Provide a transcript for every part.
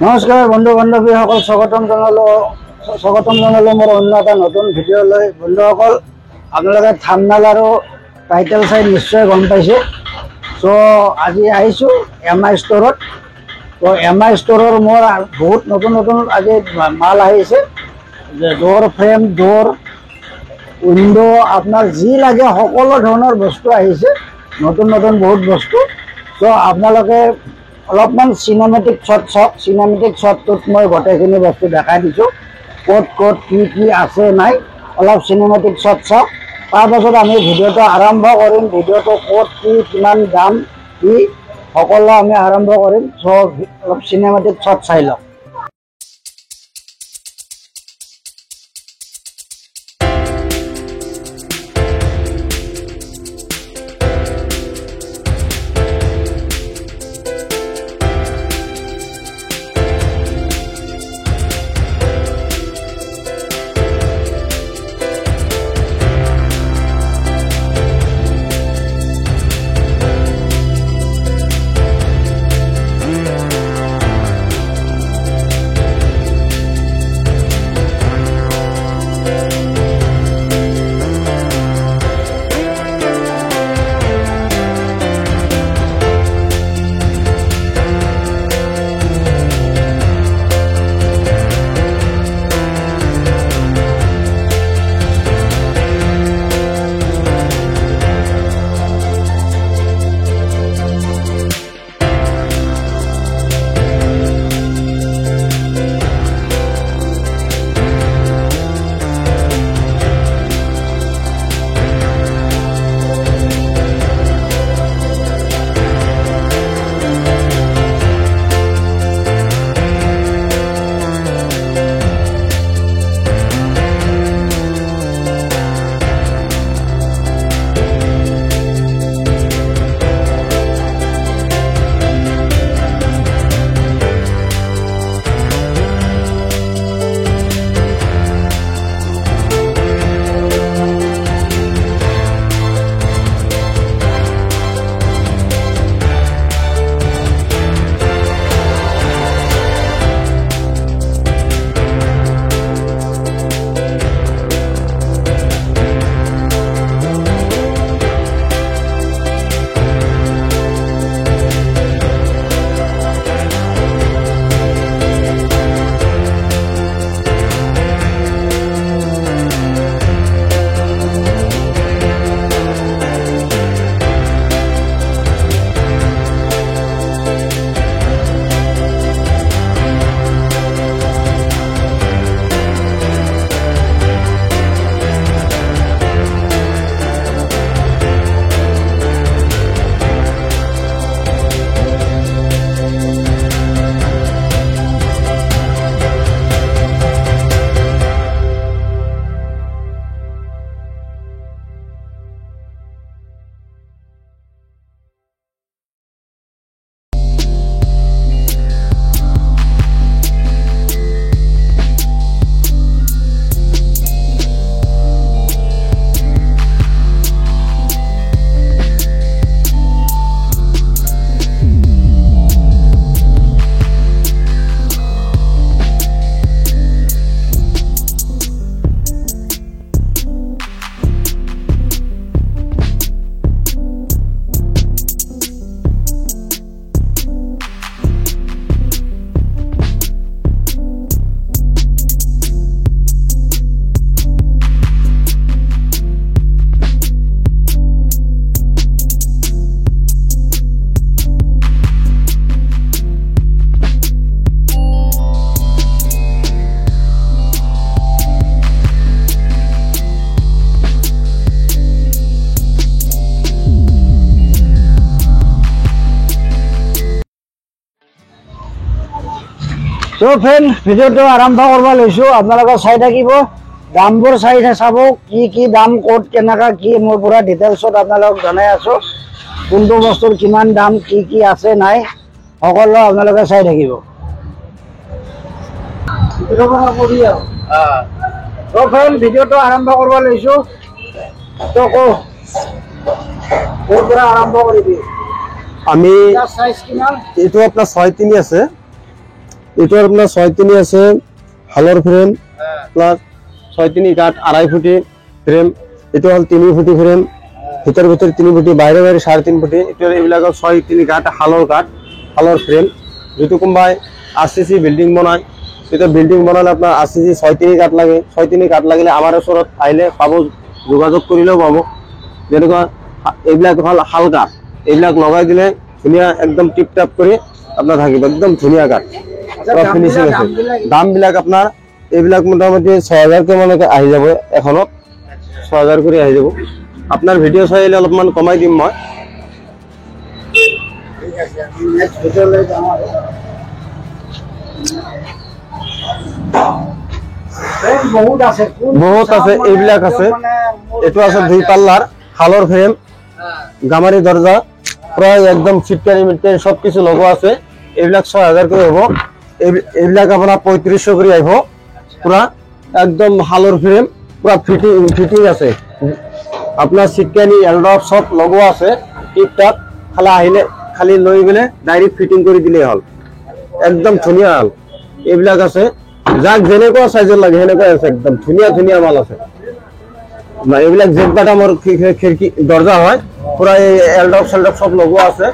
নমস্কাৰ বন্ধু বান্ধৱীসকল, স্বাগতম জনালো মোৰ অন্য এটা নতুন ভিডিঅ'লৈ। বন্ধুসকল, আপোনালোকে থাম্বনেইল আৰু টাইটেল চাই নিশ্চয় গম পাইছে। চ' আজি আহিছোঁ MI ষ্ট'ৰত। তো MI ষ্ট'ৰৰ মোৰ বহুত নতুন আজি মাল আহিছে। ডোৰ ফ্ৰেম, ডোৰ, উইণ্ডো, আপোনাৰ যি লাগে সকলো ধৰণৰ বস্তু আহিছে। নতুন বহুত বস্তু। চ' আপোনালোকে অলপমান চিনেমেটিক শ্বট চাওক। চিনেমেটিক শ্বটটোত মই গোটেইখিনি বস্তু দেখাই দিছোঁ, ক'ত কি আছে নাই। অলপ চিনেমেটিক শ্বট চাওক, তাৰপাছত আমি ভিডিঅ'টো আৰম্ভ কৰিম। ভিডিঅ'টো ক'ত কি কিমান দাম কি সকলো আমি আৰম্ভ কৰিম। চ' অলপ চিনেমেটিক শ্বট চাই লওক। তো ফ্ৰেণ্ড, ভিডিঅ'টো আৰম্ভ কৰিব লৈছোঁ। আপোনালোকে চাই থাকিব, দামবোৰ চাই চাব, কি দাম, ক'ত কেনেকুৱা কি, মোৰ পুৰা ডিটেইলছত আপোনালোকক জনাই আছোঁ। কোনটো বস্তুৰ কিমান দাম, কি আছে নাই, সকলো আপোনালোকে চাই থাকিব। তো ফ্ৰেণ্ড, ভিডিঅ'টো আৰম্ভ কৰিব লৈছোঁ। তো ক'ৰ পৰা আৰম্ভ কৰিবি? আমি সাইজ কিমান? এইটো আপোনাৰ 6.3 আছে, এটা আপনার 6-3 আছে হালর ফ্রেম প্লাস 6-3 কাঠ 2.5 ফুটি ফ্রেম। এটা হল 3 ফুটি ফ্রেম, ভিতর 3 ফুটি, বাইরে 3.5 ফুটি। এটা এইবিলাক 6-3 কাঠ হালর ফ্রেম। যদি কোনোবাই RCC বিল্ডিং বনায়, এটা বিল্ডিং বনালে আপনার RCC 6-3 কাঠ লাগে। 6-3 কাঠ লাগিলে আমার ওচৰত আহিলে পাব, যোগাযোগ কৰিলেও পাব। যেনেকুৱা এইবিলাক হল হাল কাঠ, এইবিলাক লগাই দিলে ধুনীয়া একদম টিপটাপ কৰি আপনার থাকিব, একদম ধুনীয়া কাঠ। ফিনিচিং আছে। দাম বিলাক আপনার এইবিলাক মোটামুটি 6,000 কে মানকে আহি যাব, এখনত 6,000 করে আহি যাব। আপনার ভিডিও চাইলে অলপমান কমাই দিম মই। বহুত আছে, এইবিলাক আছে। এটো আছে 2 পাল্লার হালর ফ্রেম, গামারি দরজা, প্রায় একদম সিটকারি মিটকারি সবকিছু লগো আছে। এইবিলাক 6,000 করে হবো। এইবিলাক আপনার 3500 করে আইব। পুরা একদম হালর ফ্রেম, পুরা ফিটিং আছে। আপনার সিটকানি এলডপ সব লগো আছে টিপটাপ। খালি আহিলে খালি লৈ গেলে ডাইরেক্ট ফিটিং করে দিলে হল, একদম ধুনীয়া হল। এইবিলাক আছে, যাক যেনেকুৱা সাইজৰ লাগে সেনেকুৱা আছে, একদম ধুনীয়া মাল আছে। এইবিলাক জেট বাটামৰ খিড়কি দরজা হয়, পুরা এই এলডপ সেলডপ সব লগো আছে।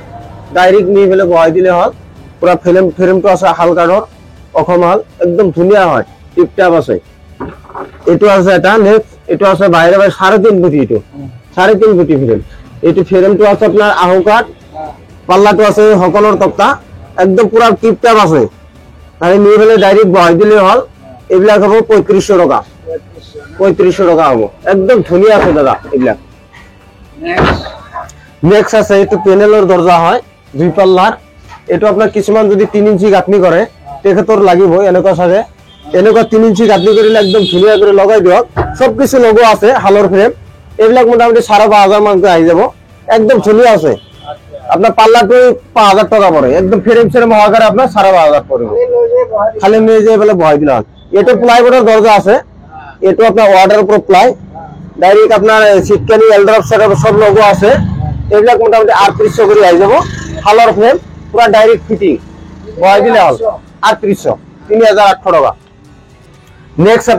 ডাইরেক্ট নিয়ে ফেলে বহাই দিলে হল। পুরা ফ্রেমটো আছে হাল কাঠৰ, অসম হাল, একদম ধুনীয়া হয়, টিপটাপ আছে। এটো আছে এটা নেক্সট, এটো আছে বাইরে 3.5 ফুটি, এটো 3.5 ফুটি ফ্রেম। এটো ফ্রেমটো আছে আপনার আহু কাঠ, পাল্লাটো আছে সকলৰ তক্তা, একদম পুরা টিপটাপ আছে। তাহলে নিয়ে ফেলে ডাইরেক্ট বহাই দিলে হল। এইবিলাক হবো 3500 টাকা, 3500 টাকা হবো, একদম ধুনীয়া আছে দাদা। এইবিলাক নেক্সট আছে, এটো প্যানেলের দরজা হয় 2 পাল্লার। এটো আপনার কিছুমান যদি 3 ইঞ্চি গাঁথনি করে তেখেতর লাগিব এনেকুৱা সাজে। এনেকুৱা 3 ইঞ্চি গাঁথনি কৰিলে একদম ধুনীয়া করে লগাই দিয়ক। সবকিছু লগো আছে হালর ফ্রেম। এইবিলাক মোটামুটি 5,500 মানকে আহি যাব, একদম ধুনীয়া আছে। আপনার পাল্লাটো 5,000 টাকা পড়ে, একদম ফ্রেম সেরম হওয়ার আপনার 5,500 পড়বে। খালি নিয়ে যেয়ে বলে বহাই দিলাম। এটা প্লাইবোর্ডের দরজা আছে, এটা আপনার ওয়াটার প্রুফ প্লাই। ডাইরেক্ট আপনার সিটকানি এলড্রপ সেটআপ সব লগো আছে। এইবিলাক মোটামুটি 3800 করে আই যাব। হালর ফ্রেম পুরা ডাইরেক্ট ফিটিং, বহাই দিলে হল 3800, 3,800 টাকা। নেক্সট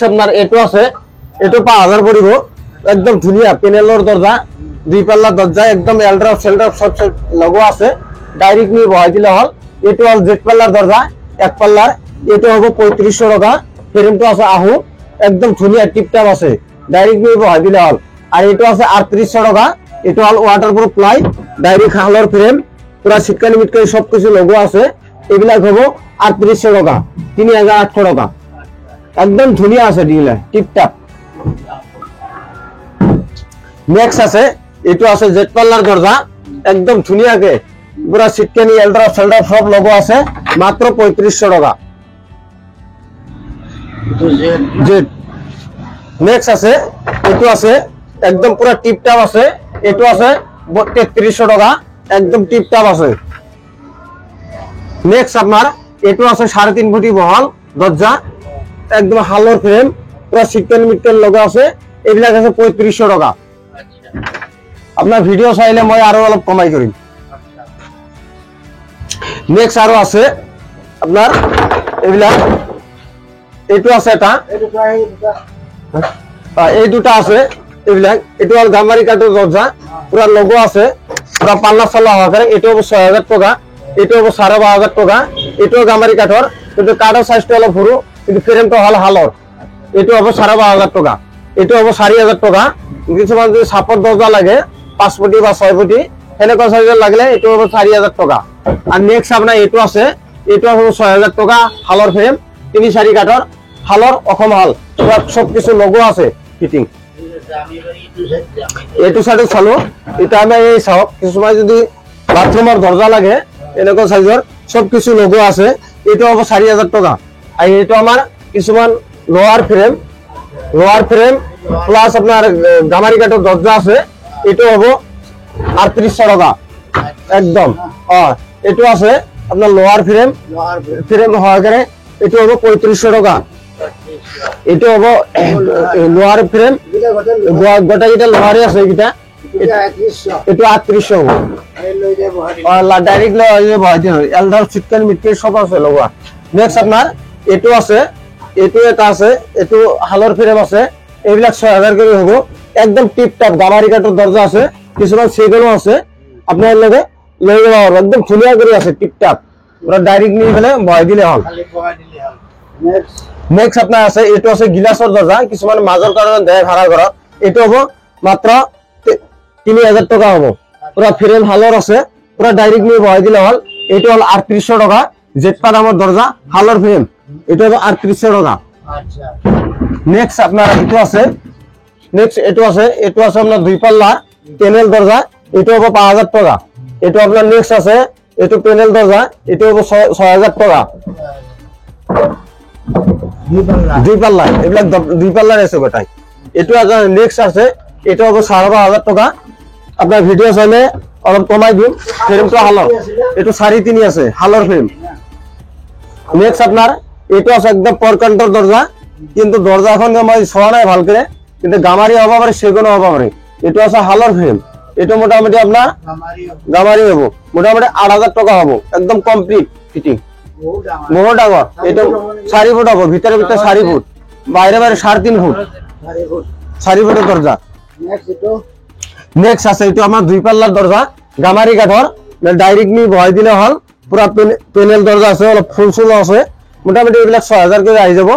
আপনার এটো আছে, এটো 5,000 পড়িব, একদম ধুনীয়া প্যানেলের দরজা, 2 পাল্লার দরজা, একদম এলড্রপ সেলড্রপ সব লগো আছে। ডাইরেক্ট নিয়ে বহাই দিলে হল। এটো হল জেড পাল্লার দরজা, 1 পাল্লার। এটো হবো 3500 টাকা। ফ্রেমটো আছে আহু, একদম ধুনীয়া টিপটাপ আছে, ডাইরেক্ট নিয়ে বহাই দিলে হল। আর এটো আছে 3800 টাকা। এটো হল ওয়াটারপ্রুফ প্লাই, ডাইরেক্ট হালর ফ্রেম, পুরা সিটকানি মিটকানি সবকিছু লগো আছে। এইবিলাক হবো 3800 টাকা, 3,800 টাকা, একদম ধুনীয়া আছে দিলে টিপটাপ। নেক্সট আছে, এটো আছে জেড পাল্লার দরজা, একদম ধুনীয়াকে পুরা সিটকানি এলড্রপ সেলড্রপ সব লগো আছে, মাত্র 3500 টাকা। জেড নেক্সট আছে, এটো আছে একদম পুরা টিপটাপ আছে। এটো আছে 3300 টাকা, একদম টিপটাপ আছে। নেক্সট আপনার এটো আছে 3.5 ফুটি বহল দরজা, একদম হালর ফ্রেম, পুরা সিটকানি মিটকানি লগো আছে। এইবিলাক আছে 3500 টাকা। আপনার ভিডিও চাইলে মই আরো অলপ কমাই কৰিম। নেক্সট আরো আছে আপনার এইবিলাক, এইটো আছে এটা, এই দুটা আছে এইবিলাক। এটো হল গামারি কাঠের দরজা, পুরা লগো আছে, পুরা পাল্লা চাল্লা হওয়া করে। এটো হবো 6,000 টাকা, এটো হবো 5,500 টাকা। এটো গামারি কাঠর, কিন্তু কাঠের সাইজটা হলো সরু, কিন্তু ফ্রেমটা হল হালর। এটো হবো 5,500 টাকা। এটো হবো 4,000 টাকা। কিছুমান যদি সাপোর্ট দরজা লাগে 5 ফুটি বা 6 ফুটি সেনেকুৱা সাইজের লাগলে এটো হবো 4,000 টাকা। আর নেক্সট আপনার এটো আছে, এটো হবো 6,000 টাকা। হালর ফ্রেম, 3-4 কাঠর, হালর অসম হাল, সবকিছু লগো আছে ফিটিং। এটো সাইডে চালো, এটা আমি এই চাওক, কিছুমান যদি বাথরুমের দরজা লাগে এনেকুৱা সাইজের সবকিছু লগো আছে। এটো হবো 4,000 টাকা। আর এটো আমার কিছুমান লোহার ফ্রেম প্লাস আপনার গামারি কাঠের দরজা আছে। এটো হবো 3800 টাকা, একদম। এটো আছে আপনার লোহার ফ্রেম হওয়া করে, এটো হবো 3500 টাকা। এটো হবো লোহার ফ্রেম, গোটা যেটা লোহারে আছে, এটা এইটো 3800 হ'ব ডাইরেক্ট বহাই হয় এলডার চিকেন মিটকে সব আছে লগোৱা নেক্সট আপনাৰ এইটো আছে এইটো এটা আছে এইটো হালৰ ফ্ৰেম আছে এইবিলাক 6000 কৰে হ'ব একদম টিপ টপ গামাৰি কাঠৰ দৰজা আছে কিছুমান সেগুলো আছে আপনাৰ লগে লৈ যাব একদম ধুনীয়া কৰি আছে টিপ টপ পুরা ডাইরেক্ট নিয়ে ফেলে বহাই দিলে হল নেক্সট আপনার আছে এইটো আছে গিলাসৰ দৰজা কিছুমান মাজৰ কাৰণে দেয় ভাড়া ঘৰত এইটো হ'ব মাত্ৰ 3000 টাকা হ'ব পুৰা ফ্ৰেম হালৰ আছে পুৰা ডাইৰেক্ট নিয়ে বহাই দিলে হল এইটো হল 3800 টাকা জেটপা দামৰ দৰজা হালৰ ফ্রেম এটা হলো 3800 টাকা আচ্ছা নেক্সট আপনার এইটো আছে এইটো আছে আপনার দুই পাল্লা প্যানেল দরজা এটা হবে 5000 টাকা এটা আপনার নেক্সট আছে এটা প্যানেল দরজা এটা হবে 6000 টাকা দুই পাল্লা এগুলা দুই পাল্লার আছে গোটাই এটা নেক্সট আছে এটা হবে 5500 টাকা আপনার ভিডিও চাইলে অলপ কমাই দিম ফ্রেমটা হালৰ এটা 3.5 আছে হালৰ ফ্ৰেম নেক্সট আপনাৰ এটা আছে একদম পৰকান্টৰ দৰজা কিন্তু দৰজা এখন মই ছোৱা নাই ভালকে কিন্তু গামাৰি হবা পাৰে সেগুলো হবা পাৰে এটা আছে হালৰ ফ্রেম এটা মোটামুটি আপনার গামারি হবো মোটামুটি 8000 টাকা হবো একদম কমপ্লিট ফিটিং বহুত ডাঙর এটা 4 ফুট হবো ভিতরে 4 ফুট বাইরে 3.5 ফুট 4 ফুটের দরজা নেক্সট আছে এটা আমার দুই পাল্লার দরজা গামারি কাঠর ডাইরেক্ট নি বহাই দিলে হল পুরা প্যানেল দরজা আছে অলপ ফুল আছে মোটামুটি এগুলা 6000 করে আই যাব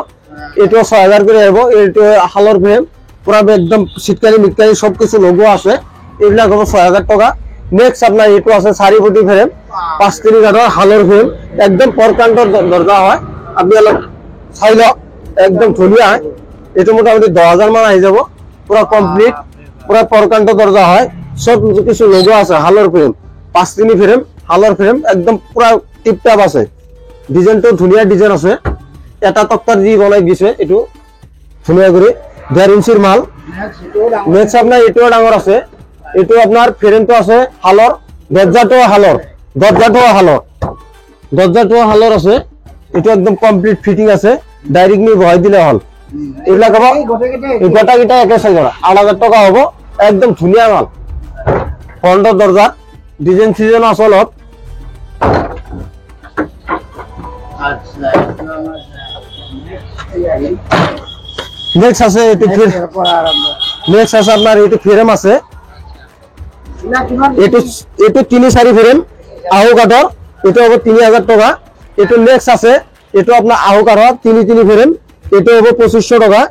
এটা 6000 করে আইব এটা হালৰ ফ্রেম পুরা একদম শীতকালী মিটকালী সবকিছু লোগো আছে এগুলা হবো 6000 টাকা নেক্সট আপনার এটা আছে 4 ফুটি ফ্রেম 5 কাঠর হালৰ ফ্রেম একদম পরকান্টর দরজা হয় আপনি অলপ চাইল একদম ধুনিয়া হয় এটা মোটামুটি 10000 মান আই যাব পুরা কমপ্লিট পুরা পরকান্টর দরজা হয় সব কিছু লোগো আছে হালৰ ফ্ৰেম 5 ফ্ৰেম হালৰ ফ্রেম একদম পুরা টিপটাপ আছে ডিজাইনটো ধুনিয়া ডিজাইন আছে এটা তক্তার দি বনাই দিছে এটু ধুনিয়া করে 1.5 ইঞ্চির মাল নেক্সট আপনার এটাও ডাঙর আছে এটু আপনার ফ্রেমটো আছে হালৰ দৰজাটাও হালৰ আছে এটু একদম কমপ্লিট ফিটিং আছে ডাইরেক্ট নি বহাই দিলে হল এগুলা কব এই গোটা গিটা একে সাইজৰ 8000 টাকা হবে একদম ধুনিয়া মাল ফ্ৰন্টৰ দরজা ডিজাইন সিজন আছে অলপ নেক্সট আছে এটু নেক্সট আছে আপনার এটু ফ্রেম আছে এটু 3-4 ফ্রেম আহু কাঠর এটা হবে 3000 টাকা এটু নেক্সট আছে এটু আপনার আহু কাঠর 3 ফ্রেম এটা হবে 2500 টাকা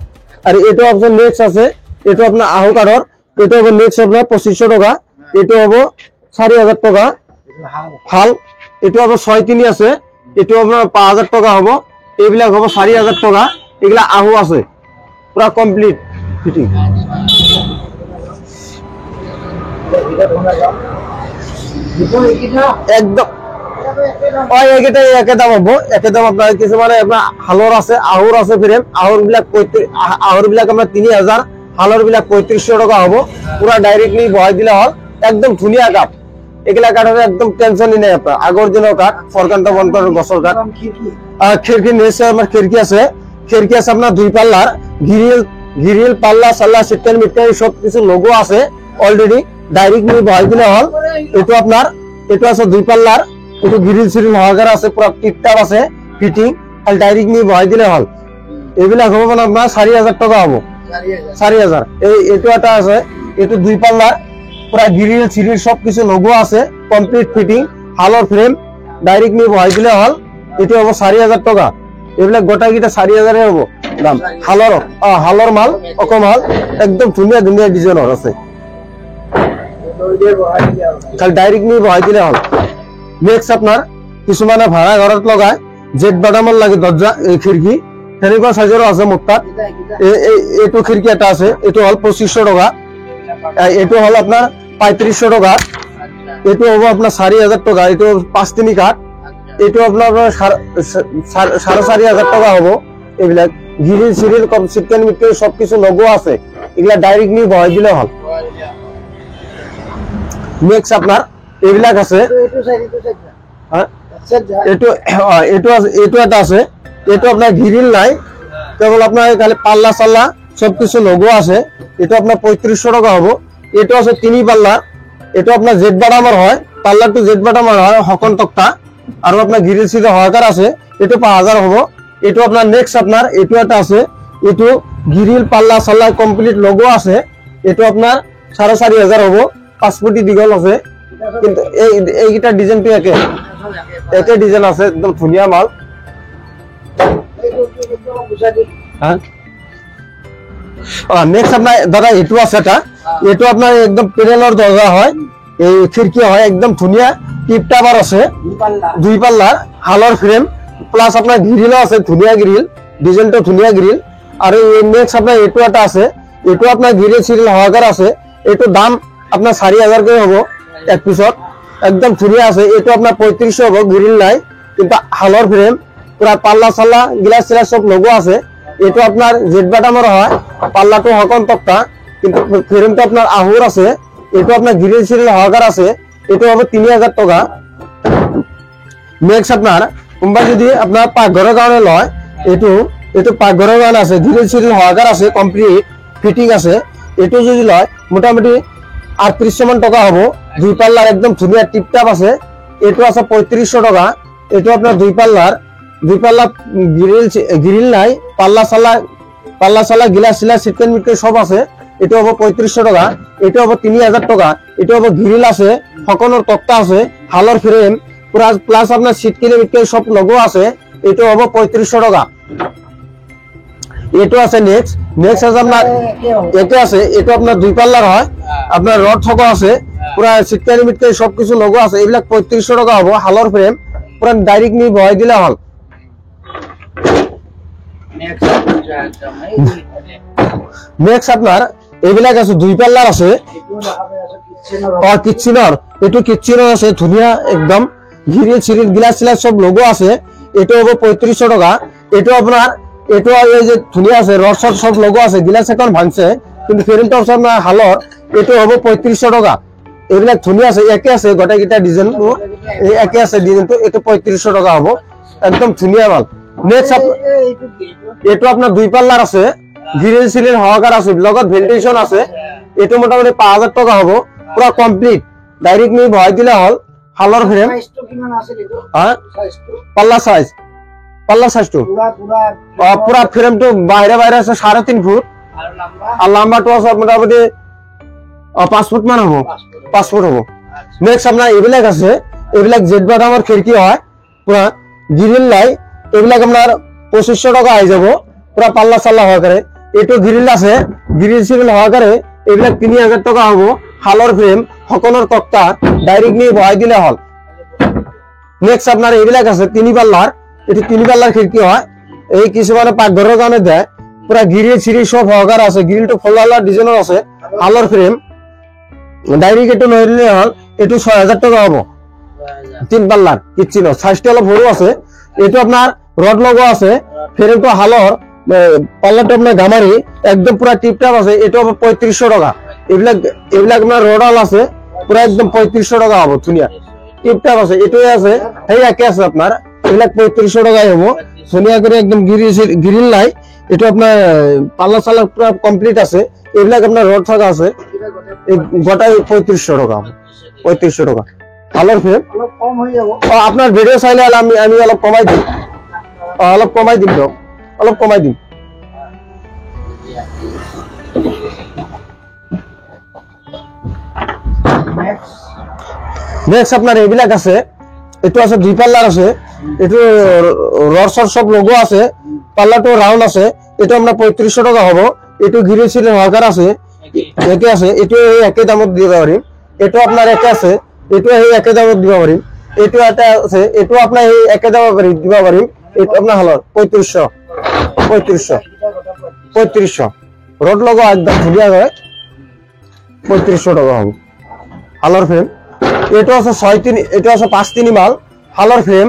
আর এটা অপশন নেক্সট আছে এটা আপনার আহু কাঠর এটা হবে নেক্সট আপনার 2500 টাকা এটা হবে 4000 টাকা হাল এটা হবে 6-3 আছে এটা আপনার 5000 টাকা হবে এইবিলাক হবে 4000 টাকা এগুলা আহু আছে পুরা কমপ্লিট ফিটিং একদম ওই একে দাম হবো একে দাম আপনার কিছু মানে আপনার হালৰ আছে আহুৰ আছে ফ্ৰেম আহুৰ বিলাক আপনাৰ 3000 হালৰ বিলাক 3500 টাকা হবো পুরা ডাইরেক্টলি বহাই দিলে হল একদম ধুনিয়া কাঠ এগুলা কাঠের একদম টেনশনই নাই আপনার আগর দিনের কাঠ ফরকান্টা বনকার গছর কাঠ খিড়কি নিচে আমার খিড়কি আছে আপনার দুই পাল্লার গিরিল পাল্লা সাল্লা সিটকাল মিটকাল সব কিছু লোগো আছে অলরেডি ডাইরেক্ট নিয়ে বহাই দিলে হল এটা আপনার এটা আছে দুই পাল্লার এটা গিরিল সিরিল হওয়ার আছে পুরো টিপটাপ আছে ফিটিং আর ডাইরেক্ট নিয়ে বহাই দিলে হল এগুলা হবে মানে আপনার 4000 টাকা হবো 4000 এই এটা আছে এটা দুই পাল্লার পুরা গিরিল সিরিল সব কিছু লোগো আছে কমপ্লিট ফিটিং হালৰ ফ্রেম ডাইরেক্ট নিয়ে বহাই দিলে হল এটা হবে 4000 টাকা এগুলা গোটা গিটা 4000 এর হবো দাম হালৰ মাল অকমাল একদম ধুনিয়া ডিজাইনৰ আছে কাল ডাইরেক্ট নিয়ে বহাই দিলে হল নেক্সট আপনার কিছুমানে ভাড়া ঘরত লগায় জেট বাদামর লাগে দরজা এই খিড়কি তেনেকুৱা সাইজৰ আছে মোটাত এইটো খিড়কি এটা আছে এইটো হল 2500 টাকা এইটো হল আপনার 3500 টাকা এইটো হবো আপনার 4000 টাকা এইটো 5-3 কাঠ এইটো আপনার 4500 টাকা হবো এইবিলাক গিরিল সিরিল কম সিটকান মিটকাল সবকিছু লোগো আছে এগুলা ডাইরেক্ট নিয়ে বহাই দিলে হল নেক্সট আপনার এইবিলাক আছে এইটো এটা আছে এইটো আপনার গিরিল নাই কেবল আপনার খালি পাল্লা সাল্লা সবকিছু লোগো আছে এটা আপনার 3500 টাকা হবো এইটো আছে 3 পাল্লা, এইটো আপনার জেড বাটামৰ হয়, পাল্লাটো জেড বাটামৰ হয়, হকন তক্তা আৰু আপনার গ্রিল সিল সহকার আছে, এইটো 5000 হ'ব। এইটো আপনার নেক্সট আপনার এইটো এটা আছে, এইটো গ্রিল পাল্লা চাল্লা কমপ্লিট লগো আছে, এইটো আপনার 4500 হ'ব, 5 ফুটি দীঘল আছে। কিন্তু এইকেইটা ডিজাইনটো একে ডিজাইন আছে, একদম ধুনীয়া মাল। নেক্সট আপনার দাদা এইটো আছে এটা, এইটো আপনার একদম প্যানেলৰ দৰজা হয়, এই খিড়কি হয়, একদম ধুনীয়া টিপ টাবাৰ আছে, 2 পাল্লাৰ হালৰ ফ্রেম প্লাস আপনার গ্রিলও আছে, ধুনীয়া গ্রিল, ডিজাইনটো ধুনীয়া গ্রিল। আর নেক্সট আপনার এইটো এটা আছে, এইটো আপনার গ্রিল সিরিল সহকার আছে, এইটো দাম আপনার 4000 করে হবো এক পিছত, একদম ধুনীয়া আছে। এইটো আপনার 3500 হবো, গ্রিল নাই কিন্তু হালৰ ফ্রেম পুরা পাল্লা চাল্লা গ্লাস সিলাস সব লগো আছে। এইটো আপনার জেড বাটামৰ হয়, পাল্লাটো হকন তক্তা কিন্তু ফ্রেমটো আপনার আহুর আছে। এইটো আপনার গ্রিল সিরিল সহকার আছে, এইটো হবে 3000 টাকা। নেক্সট আপনার কোনবা যদি আপনার পাকঘরের কারণে লয়, এইটো পাকঘরের কারণে আছে, গ্রিল সিরিল সহকার আছে, কমপ্লিট ফিটিং আছে। এইটো যদি লয় মোটামুটি 3800 মান টাকা হবো, 2 পাল্লার একদম ধুনীয়া টিপটাপ আছে। এইটো আছে 3500 টাকা। এইটো আপনার 2 পাল্লা গ্রিল নাই, পাল্লা চাল্লা গিলাস সিলাস সিটকেন মিটকেন সব আছে, এটা হবো 3500 টাকা। এটা হবো 3000 টাকা। এটা হবো গ্রিল আছে, সকলের তক্তা আছে, হালর ফ্রেম প্লাস আপনার সিটকেন মিটকেন সব লগো আছে, এটা হবো 3500 টাকা। এটো আছে নেক্সট আছে আপনার একে আছে, এটা আপনার 2 পাল্লার হয়, আপনার রড থকা আছে, পুরা সিটকেন মিটকেন সবকিছু লগো আছে, এইবিলাক 3500 টাকা হবো। হালর ফ্রেম পুরা ডাইরেক্ট নি বহাই দিলে হল। নেক্সট আপনার এইবিলাক আছে 2 পাল্লার আছে, কিচেনৰ এইটো কিচেনৰ আছে, ধুনীয়া একদম গ্রিল সিরিল গ্লাস সিলাস সব লগো আছে, এটা হবো 3500 টাকা। এটা আপনার এইটো এই যে ধুনীয়া আছে, রড সড সব লগো আছে, গ্লাস এখন ভাঙছে কিন্তু ফ্রেমটা আছে আপনার হালর, এটা হবো 3500 টাকা। এইবিলাক ধুনীয়া আছে, একে আছে গোটেইকেইটা ডিজাইন, একে আছে ডিজাইনটো, এটা 3500 টাকা হবো, একদম ধুনীয়া মাল। নেক্সট এইটো আপনার 2 পাল্লার আছে, গ্রিল সিরিল সহকার আছে, লগত ভেন্টিলেশন আছে, এটা মোটামুটি 5000 টাকা হবো, পুরা কমপ্লিট ডাইরেক্ট নি বহাই দিলে হল। হালর ফ্রেম পাল্লা সাইজটো পুরা ফ্রেমটো বাইরে আছে 3.5 ফুট, আর লম্বাটো আছে মোটামুটি 5 ফুট মান হবো, 5 ফুট হবো। নেক্সট আপনার এইবিলাক আছে, এইবিলাক জেড বাটামৰ খিড়কি হয়, পুরা গ্রিল নাই, এইবিলাক আপনার 2500 টাকা আই যাব, পুরা পাল্লা চাল্লা সহকারে। এইটো গ্রিল আছে, গ্রিল সিরিল সহকারে, এইবিলাক 3000 টাকা হবো। হালর ফ্রেম সকলের তক্তা ডাইরেক্ট নিয়ে বহাই দিলে হল। নেক্সট আপনার এইবিলাক আছে 3 পাল্লার, এটি 3 পাল্লার খিড়কি হয়, এই কিছুমানে পাকঘরের কারণে দেয়, পুরা গ্রিল সিরিল সব সহকার আছে, গ্রিলটো ফলালার ডিজাইনের আছে, হালর ফ্রেম ডাইরেক্ট এটো নয় দিলে হল। এটো 6000 টাকা হবো, 3 পাল্লার কিচেনৰ সাইজটো অলপ সৰু আছে। এইটো আপনার রড লগো আছে, ফ্রেমটো হালর, পাল্লাটো আপনার গামারি, একদম পুরা টিপটাপ আছে, এটা হবে 3500 টাকা। এইবিলাক আপনার রডাল আছে, পুরা একদম 3500 টাকা হবো, ধুনীয়া টিপটাপ আছে। এটাই আছে, সেই একে আছে আপনার, এইবিলাক 3500 টাকাই হবো, ধুনীয়া করে একদম গ্রিল নাই। এটা আপনার পাল্লা চাল্লা পুরা কমপ্লিট আছে, এইবিলাক আপনার রড থাকা আছে, গোটাই 3500 টাকা, 3500 টাকা। হালর ফ্রেম আপনার ভিডিও চাইলে আমি অলপ কমাই দিম, অলপ কমাই দিম দিয়ক, অলপ কমাই দিম। নেক্সট আপনার এইবিলাক আছে, এইটো আছে 2 পাল্লার আছে, এইটো রড সড সব লগো আছে, পাল্লাটো রাউন্ড আছে, এটা আমরা 3500 টাকা হবো। এইটো গ্রিল সিরিল সহকার আছে, একে আছে, এইটো একে দামত দিব পাৰিম। এইটো আপনাৰ একে আছে, এইটো এই একে দামত দিব পাৰিম। এইটো এটা আছে, এইটো আপনাৰ এই একে দামত দিব পাৰিম। এইটো আপনার হলো 3500 রড লগো একদম ধুনীয়া হয়, 3500 টাকা হবে। হালর ফ্রেম এটা আছে 6-3, এটা আছে 5-3 মাল, হালর ফ্রেম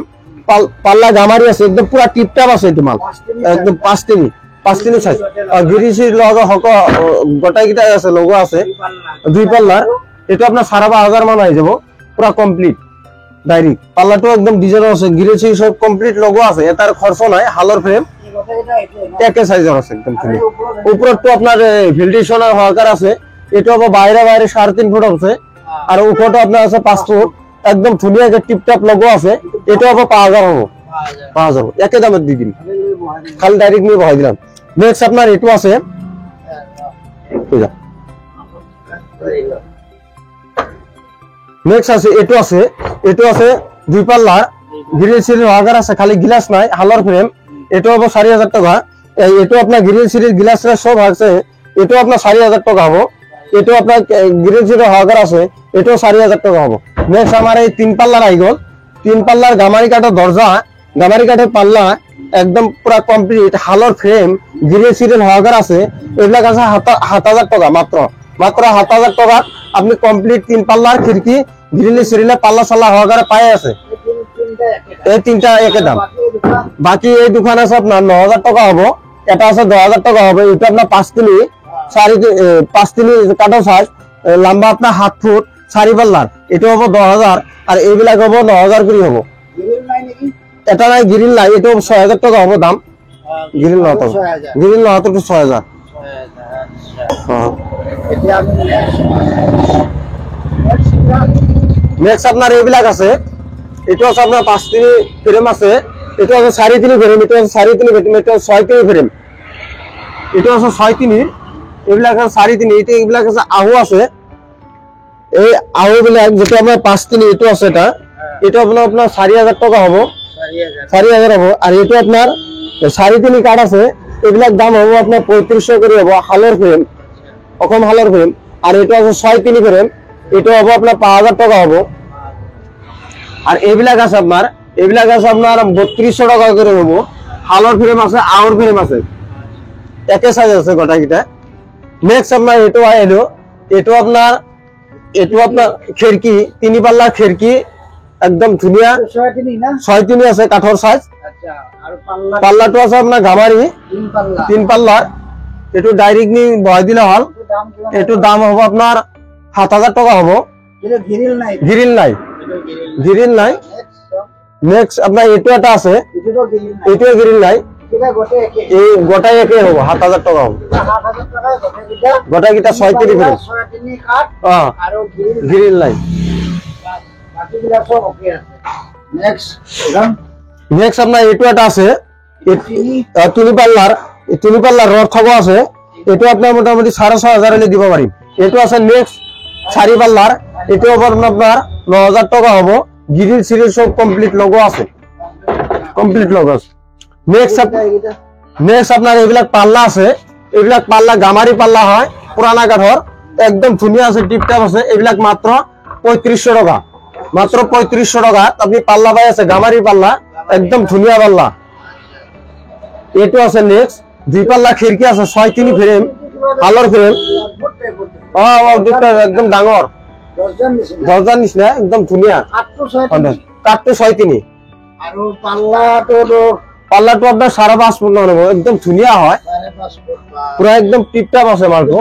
পাল্লা গামারি আছে, একদম পুরা টিপটাপ আছে, এটো মাল একদম 5-3 সাইজ। আর গ্রিল লগো গোটাইকেইটা আছে, লগো আছে 2 পাল্লার। এটা আপনার 5500 মান আই যাব, পুরা কমপ্লিট ডাইরেক্ট। পাল্লাটো একদম ডিজাইন আছে, গ্রিল সব কমপ্লিট লগো আছে, এটার খরচ নাই। হালর ফ্রেম একে সাইজের আছে, একদম উপরতো আপনার ভেন্টিলেশনের সহকার আছে, এটা হবো বাইরে বাইরে 3.5 ফুট আছে, আর উপরটা আপনার আছে 5 ফুট, একদম ধুনিয়া টিপটপ লোগো আছে। এটা হবো 5000 হবো, 5000 একে দামের দিয়ে দিন, খালি ডাইরেক্ট নিয়ে বহাই দিলাম। নেক্সট আপনার এটু আছে, নেক্সট আছে এটু আছে, এটু আছে 2 পাল্লার গ্রিল সিরিজ হাগার আছে, খালি গ্লাস নাই, হালার ফ্রেম। এটা হবো 4000 টাকা। এটু আপনার গ্রিল সিরিজ গ্লাস সব আছে, এটু আপনার 4000 টাকা হবো। এটু আপনার গ্রিল সিরিজ হাগার আছে, এটাও 4000 টাকা হবো। নেক্সট আমার এই 3 পাল্লার আইগল, 3 পাল্লার গামারি কাঠের দরজা, গামারি কাঠের পাল্লা, একদম পুরা কমপ্লিট, হালর ফ্রেম, গ্রিল সিরিজ হাগার আছে, এগুলা আছে 7000 টাকা মাত্র, মাত্র 7000 টাকা আপনি কমপ্লিট 3 পাল্লার খিড়কি গ্রিল সিরিজে পাল্লা সাল্লা হাগারে পায়ে আছে। এই তিনটা একই দাম। বাকি এই দোকান আছে আপনার 9000 টাকা হবো, এটা আছে 10000 টাকা হবে। এটা আপনার 5 কিলি 5 কিলি কাঠের সাইজ, লম্বা আপনার 7 ফুট, 4 পাল্লার, এটা হবো 10000। আর এইবিলাক হবো 9000 করে হবো। এটা নাই গ্রিল নাই, এটা 6000 টাকা হবো দাম। Grill 9000, grill 9000 two 6000। নেক্সট আপনার এইবিলাক আছে, এটা আছে আপনার 5 কিলি ফ্রেম আছে, এটা আছে 3.5 ফ্রেম, এটা আছে 3.5 ফ্রেম, এটা 6 কিলি ফ্রেম, এটা আছে 6 কিলি, এগুলা আছে 3.5। এটা এগুলা আছে আহু আছে, এই আহু বিলাক যেটা আপনার 5 কিলি এটা আছে, এটা আপনার 4000 টাকা হবো, 4000 হবো। আর এটা আপনার 3.5 কাঠ আছে, এগুলার দাম হবো আপনার 3500 করে হবো, হালের ফ্রেম, অকম হালের ফ্রেম। আর এটা আছে 6 কিলি ফ্রেম, এটা হবো আপনার 5000 টাকা হবো। আর এইবিলাক আছে আপনার, এইবিলাক আছে আপনার 3200 টাকা করে হবো, হালর ফ্রেম আছে, আউর ফ্রেম আছে, একে সাইজ আছে গোটা কিটা। নেক্সট আপনার এটো এলো, এটো আপনার খিড়কি 3 পাল্লার খিড়কি, একদম ধুনিয়া 6.3 আছে কাঠর সাইজ। পাল্লাটো আছে আপনার গামারি 3 পাল্লার, এটু ডাইরেক্ট নি বহাই দিলে হল। এটু দাম হবো আপনার 7000 টাকা হবো। গ্রিল নাই, গ্রিল নাই। নেক্সট আপনার এটু একটা আছে, এটুও গ্রিল নাই, এই গোটাই একে হবো 7000 টাকা হবো। গোটা কিটা 6 কিলি ফ্রেম, গ্রিল নাই। নেক্সট আপনার এটু একটা আছে 3 পাল্লার, 3 পাল্লার রড থাকো আছে, এটু আপনার মোটামুটি 6500 হলে দিব পারিম। এটু আছে নেক্সট 4 পাল্লার, এটু আপনার 9000 টাকা হবো। গ্রিল সিরিজ সব কমপ্লিট লোগো আছে, কমপ্লিট লোগো আছে। নেক্সট আপনার এইবিলাক পাল্লা আছে, এইবিলাক পাল্লা গামারি পাল্লা হয়, পুরানা কাঠর, একদম ধুনিয়া আছে, টিপটাপ আছে। এইবিলাক মাত্র 3500 টাকা, মাত্র 3500 টাকা আপনি পাল্লা পাই আছে, গামারি পাল্লা, একদম ধুনিয়া পাল্লা। এটু আছে নেক্সট 2 পাল্লা খিড়কি আছে, 6 কিলি ফ্রেম, হালর ফ্রেম, একদম ডাঙর দরজার নিচিনা, একদম ধুনিয়া, কাঠটো 6 কিলি। পাল্লাটো আপনার 5.5 ফুট নেব, একদম ধুনিয়া হয়, পুরা একদম টিপটাপ আছে মালটো।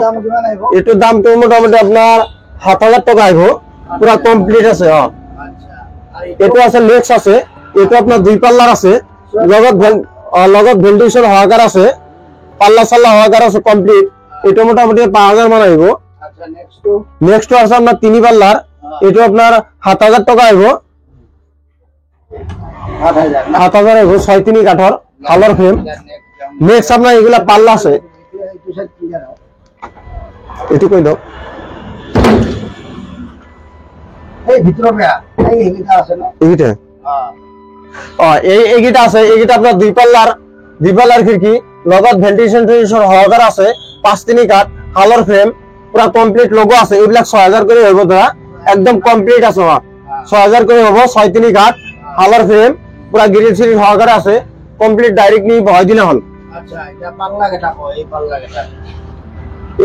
এটার দামটো মোটামুটি আপনার 7000 টাকা আইব, পুরা কমপ্লিট আছে। এটা আছে নেক্সট আছে, এটা আপনার 2 পাল্লার আছে, লগত ভেন্টিলেশন হওয়াকার আছে, পাল্লা সাল্লা হওয়াকার আছে কমপ্লিট। এটা মোটামুটি 5000 মান আইব। নেক্সট আছে আপনার 3 পাল্লার, এটা আপনার 7000 টাকা আইব, 7000 আইব, 6.3 কাঠর, হালর ফ্রেম। নেক্সট আপনার এগুলা পাল্লা আছে, এটি কই দাও, এইটা এইটা আছে, এইটা আপনার 2 পাল্লার খিড়কি, লগত ভেন্টিলেশন হওয়াকার আছে, 5.3 কাঠ, হালর ফ্রেম, পুরা কমপ্লিট লোগো আছে। এইবিলাক 6000 করে হইব, ধরা একদম কমপ্লিট আছে, 6000 করে হবো। 6.3 কাঠ, হালর ফ্রেম, পুরা গ্রিল সিরিজ হওয়াকার আছে, কমপ্লিট ডাইরেক্ট নিয়ে বহাই দিলে হল।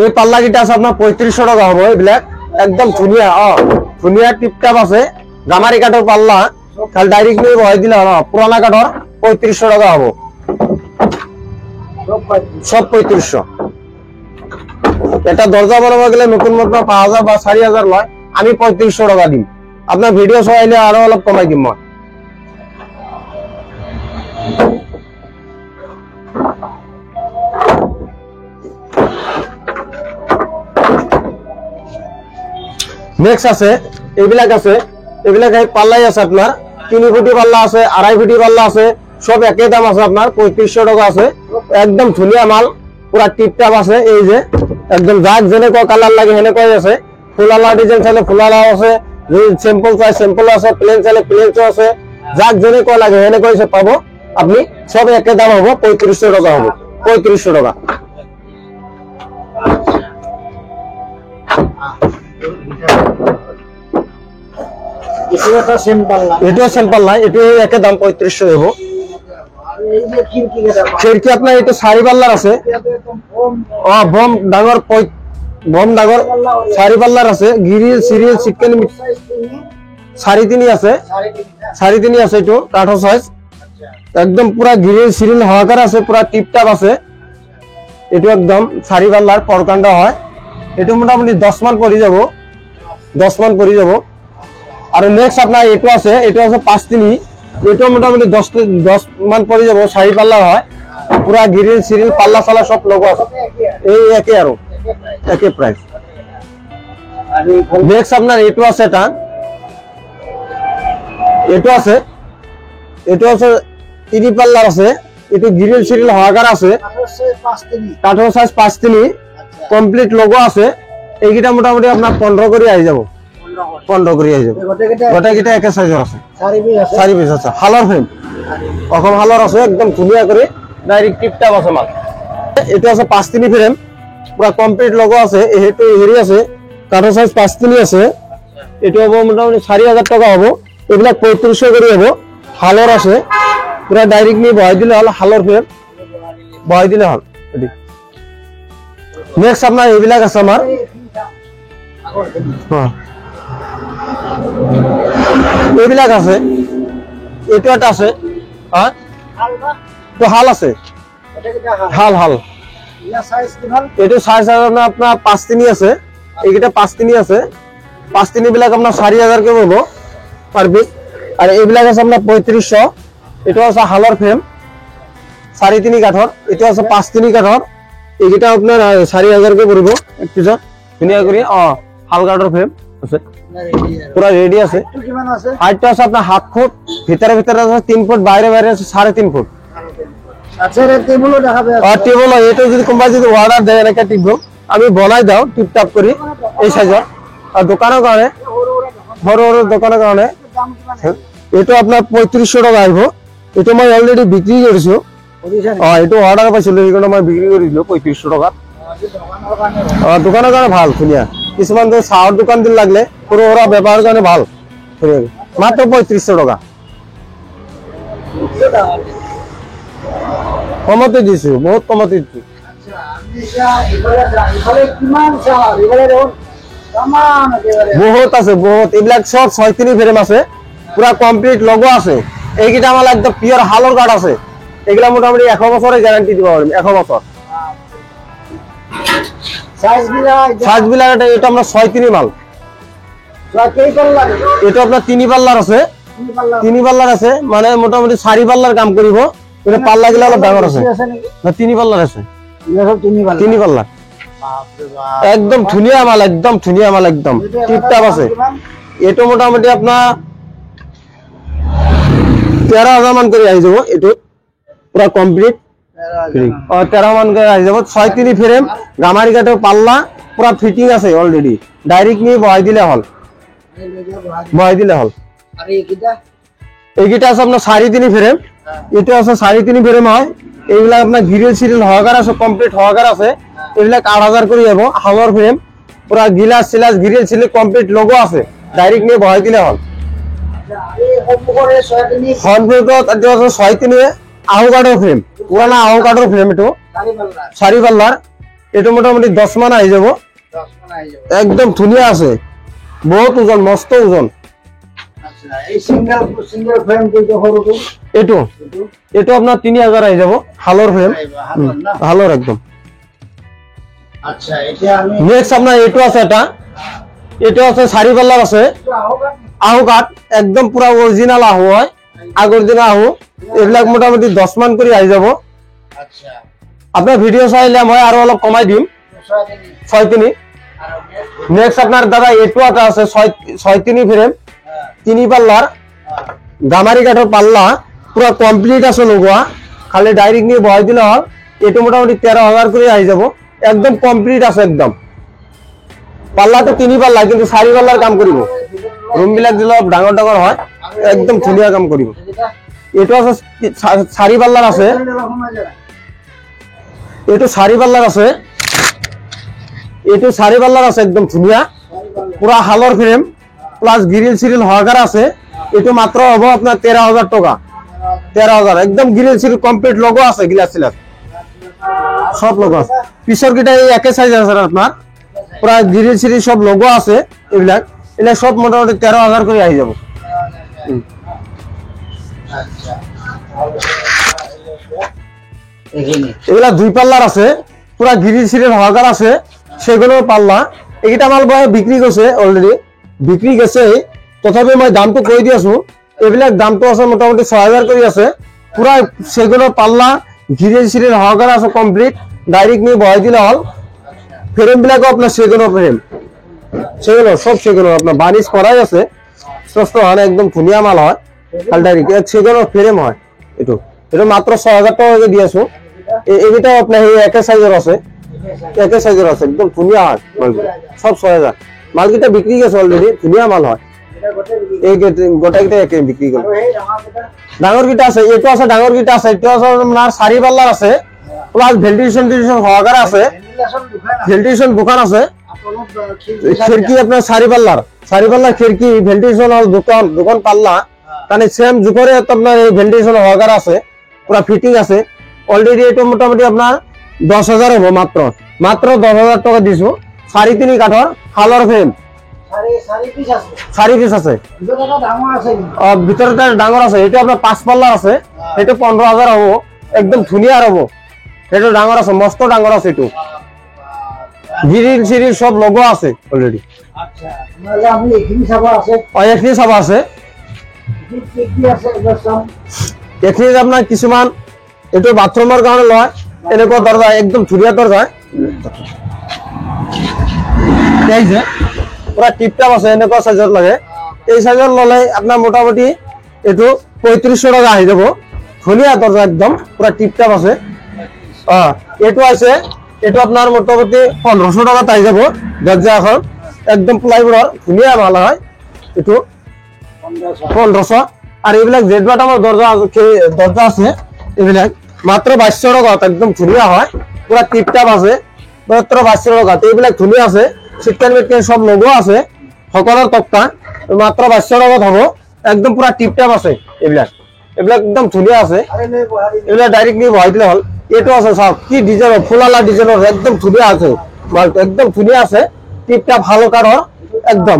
এই পাল্লা কিটা আছে আপনার 3500 টাকা হবো। এইবিলাক একদম ধুনিয়া, ধুনিয়া টিপটাপ আছে, গামারি কাঠের পাল্লা, খালি ডাইরেক্ট নিয়ে বহাই দিলে হল। পুরানা কাঠর 3500 টাকা হবো, সব 3500। এটা দরজা বানাবো গেলে নতুন মতো 5000 বা 4000 লয়, আমি 3500 টাকা দিম। আপনার ভিডিও চাইলে আরো অলপ কমাই দিম মই। নেক্সট আছে এইবিলাক আছে, এইবিলাক এই পাল্লাই আছে আপনার 3 ফুটি পাল্লা আছে, 2.5 ফুটি পাল্লা আছে, সব একই দাম আছে আপনার 3500 টাকা আছে। একদম ধুনিয়া মাল, পুরা টিপটাপ আছে। এই যে একদম যাক যেনেকুৱা কালাৰ লাগে সেনেকুৱাই আছে। ফুলালা ডিজাইন চাইলে ফুলালা আছে, যদি সিম্পল চাই সিম্পল আছে, প্লেন চাইলে প্লেন আছে, যাক যেনেকুৱা লাগে সেনেকুৱাই পাবো আপনি। সব একই দাম হবো 3500 টাকা হবো, 3500 টাকা। এটা সিম্পল না, এটাও সিম্পল না, এটা একই দাম 3500 হবো। আর এই যে খিড়কি এটা খিড়কি আপনার এটা 4 পাল্লার আছে, একদম কম বম ডাঙর বম ডাঙর 4 পাল্লার আছে, গিরিল সিরিয়াল চিকেন সাইজ তুমি 3.5 আছে, 3.5 আছে। এটা কাঠো সাইজ, একদম পুরা গিরিল সিরিয়াল হওয়াকার আছে, পুরা টিপটাপ আছে। এটা একদম 4 পাল্লার পরকান্ডা হয়। এটা মোটামুটি 10 মান পড়ে যাব, 10 মান পড়ে যাব। আর নেক্সট আপনার এটা আছে, এটা আছে 5 এটা মোটামুটি 10 মান পড়ে যাব, 4 পাল্লার হয়, পুরা গিরিল সিরিয়াল পাল্লা সালা সব লোগো আছে, এই একই আরো একই প্রাইস। নেক্সট আপনার এটা আছে, এটা আছে 3 পাল্লার আছে, এটা গিরিল সিরিয়াল হওয়াকার আছে, কাঠের সাইজ 5 কমপ্লিট লোগো আছে। এইটা মোটামুটি আপনার 15 করে আই যাব, 15 করে আই যাব। গোটা গিটা একই সাইজের আছে, 4 পিস আছে। হালার ফ্রেম অসম হালার আছে, একদম ধুনিয়া করে ডাইরেক্ট টিপটাপ আছে মাল। এটা আছে 5 ফ্রেম, পুরা কমপ্লিট লোগো আছে। এইটো হেৰি আছে, কাঠের সাইজ 5 আছে। এটা হবো মোটামুটি 4000 টাকা হবো। এগুলা 3500 করে হবো। হালর আছে, পুরা ডাইরেক্ট নিয়ে বহাই দিলে হল, হালর ফ্রেম বহাই দিলে হল। নেক্সট আপনার এইবিলাক আছে আমার, এইবিলাক আছে। এইটো এটা আছে, হ্যাঁ তো হাল আছে, হাল হাল। এইটো সাইজ আপনার 5 আছে, এইটা 5 আছে। 5 বিলাক আপনার 4000 কে বলবো পার পিস। আর এইবিলাক আছে আপনার 3500। এটা আছে হালর ফ্রেম 3.5 কাঠর, এটা আছে 5 কাঠর। এইটা আপনার 4000 কে পড়ব এক পিসত, ধুনিয়া করে। হাল কাঠর ফ্রেম আছে, পুরা রেডি আছে। হাইটটা আছে আপনার 7 ফুট, ভিতরে ভিতরে আছে 3 ফুট, বাইরে বাইরে আছে 3.5 ফুট। আচ্ছা রে টেবলও দেখাবে। টেবল এটা যদি কোনবা যদি অর্ডার দেয় এনেকা টিপব, আমি বনাই দাও টিপটাপ করি এই সাইজৰ। আৰ দোকানেৰ কাৰণে বড় বড় দোকানেৰ কাৰণে এটা আপনাৰ 3500 টাকা আইব। এটা মই অলৰেডি বিক্ৰি কৰিছো। এটা অৰ্ডাৰ পাইছিলো, এইগুলো মই বিক্ৰি কৰি দিলো 3500 টাকা। দোকানেৰ কাৰণে ভাল, ধুনিয়া। কিছুমান তো চাহৰ দোকান দিন লাগলে সৰু সুৰা বেপাৰৰ কাৰণে ভাল, মাত্র 3500 টাকা কমতে দিছো, বহুত কমতে দিছো। বহুত আছে, বহুত। এইবিলাক সব 6.3 ফ্রেম আছে, পুরা কমপ্লিট লোগো আছে। এইকেইটা আমার একদম পিওর হালর কাঠ আছে। এগুলা মোটামুটি 100 বছরের গ্যারান্টি দিব পারবেন, 100 বছর। সাইজ বিলাক এটা আমরা 6.3 মাল। এটা আপনার 3 পাল্লার আছে, 3 পাল্লার আছে, মানে মোটামুটি 4 পাল্লার কাম করিব। এটা পাল্লা গুলা অলপ ডাঙর আছে না, 3 পাল্লার আছে, 3 পাল্লার। একদম ধুনিয়া মাল, একদম ধুনিয়া মাল, একদম টিপটাপ আছে। এটা মোটামুটি আপনার 13,000 মান করে আই যাব। এটা পুরা কমপ্লিট 13 মান করে আই যাব। 6.3 ফ্রেম, গামারি কাঠে পাল্লা, পুরা ফিটিং আছে অলরেডি। ডাইরেক্ট নিয়ে বহাই দিলে হল, বহাই দিলে হল। এইটা আছে আপনার 3.5 ফ্রেম, এটা আছে 3.5 ফ্রেম হয়। এইবিলাক আপনার গ্রিল সিরিল হওয়াকার আছে, কমপ্লিট হওয়াকার আছে। এইবিলাক 8000 করে যাব। হাওয়ার ফ্রেম, পুরা গিলাস সিলাস গ্রিল সিরিল কমপ্লিট লোগো আছে, ডাইরেক্ট নিয়ে বহাই দিলে হল। হর্নফ্রেমত 6.3 আহু কাঠের ফ্রেম, পুরানা আহু কাঠের ফ্রেম। এটা 4 পাল্লার। এটা মোটামুটি 10 মান আই যাব। একদম ধুনিয়া আছে, বহুত ওজন, মস্ত ওজন। এটা আপনার 3000 আই যাব। হালর ফ্রেম, হালর একদম। নেক্সট আপনার এটা আছে, এটা আছে 4 পাল্লার আছে, আহু কাঠ, একদম পুরা অরিজিনাল আহু হয়, আগর দিন আহু। এগুলা মোটামুটি 10 মান করে আই যাব। আপনার ভিডিও চাইলে মই আরো অলপ কমাই দিম। 6.3 নেক্সট আপনার দাদা এটু একটা আছে 6-3 ফ্রেম 3 পাল্লার গামারি কাঠের পাল্লা পুরো কমপ্লিট আছে লগোয়া খালি ডাইরেক্ট নিয়ে বয় দিলে হয় এটু মোটামুটি 13,000 করে আই যাব একদম কমপ্লিট আছে একদম পাল্লা তো 3 পাল্লা কিন্তু 4 পাল্লার কাম করিব রুম বিলাক দিলে ডাঙর ডাঙর হয় একদম ধুনিয়া কাম করিব এটু আছে 4 পাল্লার আছে এটু 4 পাল্লার আছে এটু 4 পাল্লার আছে একদম ধুনিয়া পুরা হালর ফ্রেম প্লাস গ্রিল সিরিল হওয়ার আছে এটু মাত্র হবে আপনার 13,000 টাকা 13,000 একদম গ্রিল সিরিল কমপ্লিট লোগো আছে গ্লাস সিলার সব লোগো আছে পিছর গিটা এই একই সাইজ আছে আপনার পুরা গ্রিল সিরিল সব লোগো আছে এবিলাক এলা সব মোটামুটি 13,000 করে আই যাব এগুলা 2 পাল্লার আছে পুরা গ্রিল সিরিল হওয়ার আছে সেগুলো পাল্লা এইটা মাল বয় বিক্রি করছে অলরেডি বিক্রি গেছে তথাপি মই দামটো কই দি আছো এবিলাক দামটো আছে মোটামুটি 6,000 করে আছে পুরা সেগুলো পাল্লা গ্রিল সিরিল হওয়ার আছে কমপ্লিট ডাইরেক্ট নিয়ে বয় দিলে হল ফ্রেম বিলাকও আপনার সেগুলো ফ্রেম সেগুলো সব সেগুলো আপনার বানিশ করাই আছে সস্তা হয় একদম ধুনিয়া মাল হয় খালি ডাইরেক্ট সেগুলো ফ্রেম হয় এটা মাত্র 6,000 টাকা করে দিয়ে আছো এইটা আপনার এই একই সাইজের আছে একই সাইজের আছে একদম ধুনিয়া হয় মালগুলো সব 6,000 মালকিটা বিক্রি গেছে অলরেডি ধুনিয়া মাল হয় এই গোটাইটা একে বিক্রি করে ডাঙর গিটা আছে এটো আছে ডাঙর গিটা আছে এটো আছে আপনার 4 পাল্লার আছে প্লাস ভেন্টিলেশন হওয়ার আছে ভেন্টিলেশন দোকান আছে খিড়কি আপনার 4 পাল্লার খিড়কি ভেন্টিলেশন হল দোকান পাল্লা মানে সেম জুকরে আপনার এই ভেন্টিলেশন হওয়ার আছে পুরো ফিটিং আছে অলরেডি এটো মোটামুটি আপনার 10,000 হবে মাত্র 10,000 টাকা দিছো 3.5 কাঠর হালর ফ্রেম 4 পিস আছে ভিতরটা ডাঙর আছে এটা আপনার 5 পাল্লার আছে এটা 15,000 হবো একদম ধুনিয়া হবো এটা ডাঙর আছে মস্ত ডাঙর আছে এটু গ্রিল সিরিল সব লোগো আছে অলরেডি আচ্ছা মানে আমি এখানে সাবা আছে এখানে সাবা আছে কি আছে একদম এখানে আপনার কিছুমান এটো বাথরুমের কারণে লয় এনেকুৱা দৰজা একদম ধুনিয়া দৰজা এই যে পুৰা টিপটাপ আছে এনেকুৱা সাইজৰ লাগে এই সাইজৰ ললে আপনার মোটামুটি এটো 3500 টাকা আহি যাব ধুনিয়া দরজা একদম পুরা টিপটাপ আছে এটো আছে এটো আপনার মোটামুটি 1500 টাকা আহি যাব দরজা এখন একদম প্লাইউডৰ ধুনিয়া মাল হয় এটো 1500 আৰ এইবিলাক জেড বাটামৰ দরজা আছে এইবিলাক মাত্র 2200 টাকা একদম ধুনিয়া হয় পুরা টিপটাপ আছে মাত্র 2200 টাকা এইবিলাক ধুনিয়া আছে সিস্টেম মেটেরিয়াল সব লোগো আছে সকলের তক্তা মাত্র 2200 টাকা হবো একদম পুরা টিপটাপ আছে এইবিলাক একদম ধুনিয়া আছে এগুলা ডাইরেক্ট নিয়ে বহাই দিলে হল এটো আছে সব কি ডিজাইন ফুলালা ডিজাইনের একদম ধুনিয়া আছে একদম ধুনিয়া আছে টিপটাপ ভালো কাঠর একদম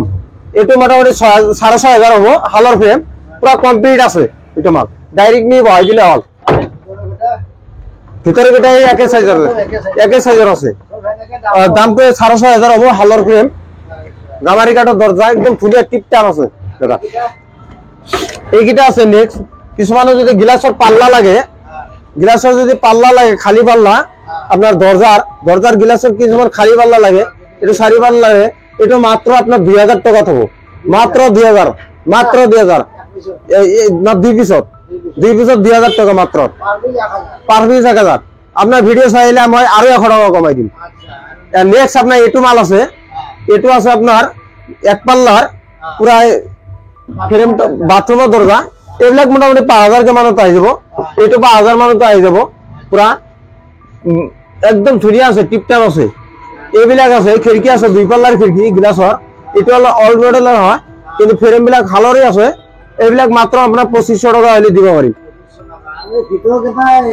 এটো মোটামুটি 6,500 হবো হালর ফ্রেম পুরা কমপ্লিট আছে এটা মাল ডাইরেক্ট নিয়ে বহাই দিলে হল ভিতরে গিটা একই সাইজের আছে দাম তো 6,500 হবো হালর ফ্রেম গামারি কাঠের দরজা একদম ধুনিয়া টিপটাপ আছে দাদা এইগিটা আছে নেক্সট কিছুমানে যদি গ্লাসের পাল্লা লাগে খালি পাল্লা আপনার দরজার গ্লাসের কিছুমান খালি পাল্লা লাগে এটা 4 পাল্লা লাগে এটা মাত্র আপনার 2,000 টাকা থাকবো মাত্র 2,000 না 2 পিসত 2,000 টাকা মাত্র পার পিস 1,000 আপনার ভিডিও চাইলে আমি আরো 100 টাকা কমাই দিম নেক্সট আপনার এটু মাল আছে এটু আছে আপনার এক পাল্লার পুরা ফ্রেম বাথরুমের দরজা এইবিলাক মোটামুটি 5,000 কে মানত আহি যাব এটু 5,000 মানত আহি যাব পুরা একদম ধুনিয়া আছে টিপটাপ আছে এইবিলাক আছে খিড়কি আছে 2 পাল্লার খিড়কি গ্লাসৰ এটু হল অল মডেলৰ হয় কিন্তু ফ্ৰেম বিলাক হালৰে আছে এইবিলাক মাত্র আপনার 2,500 টাকা হলে দিব পারিম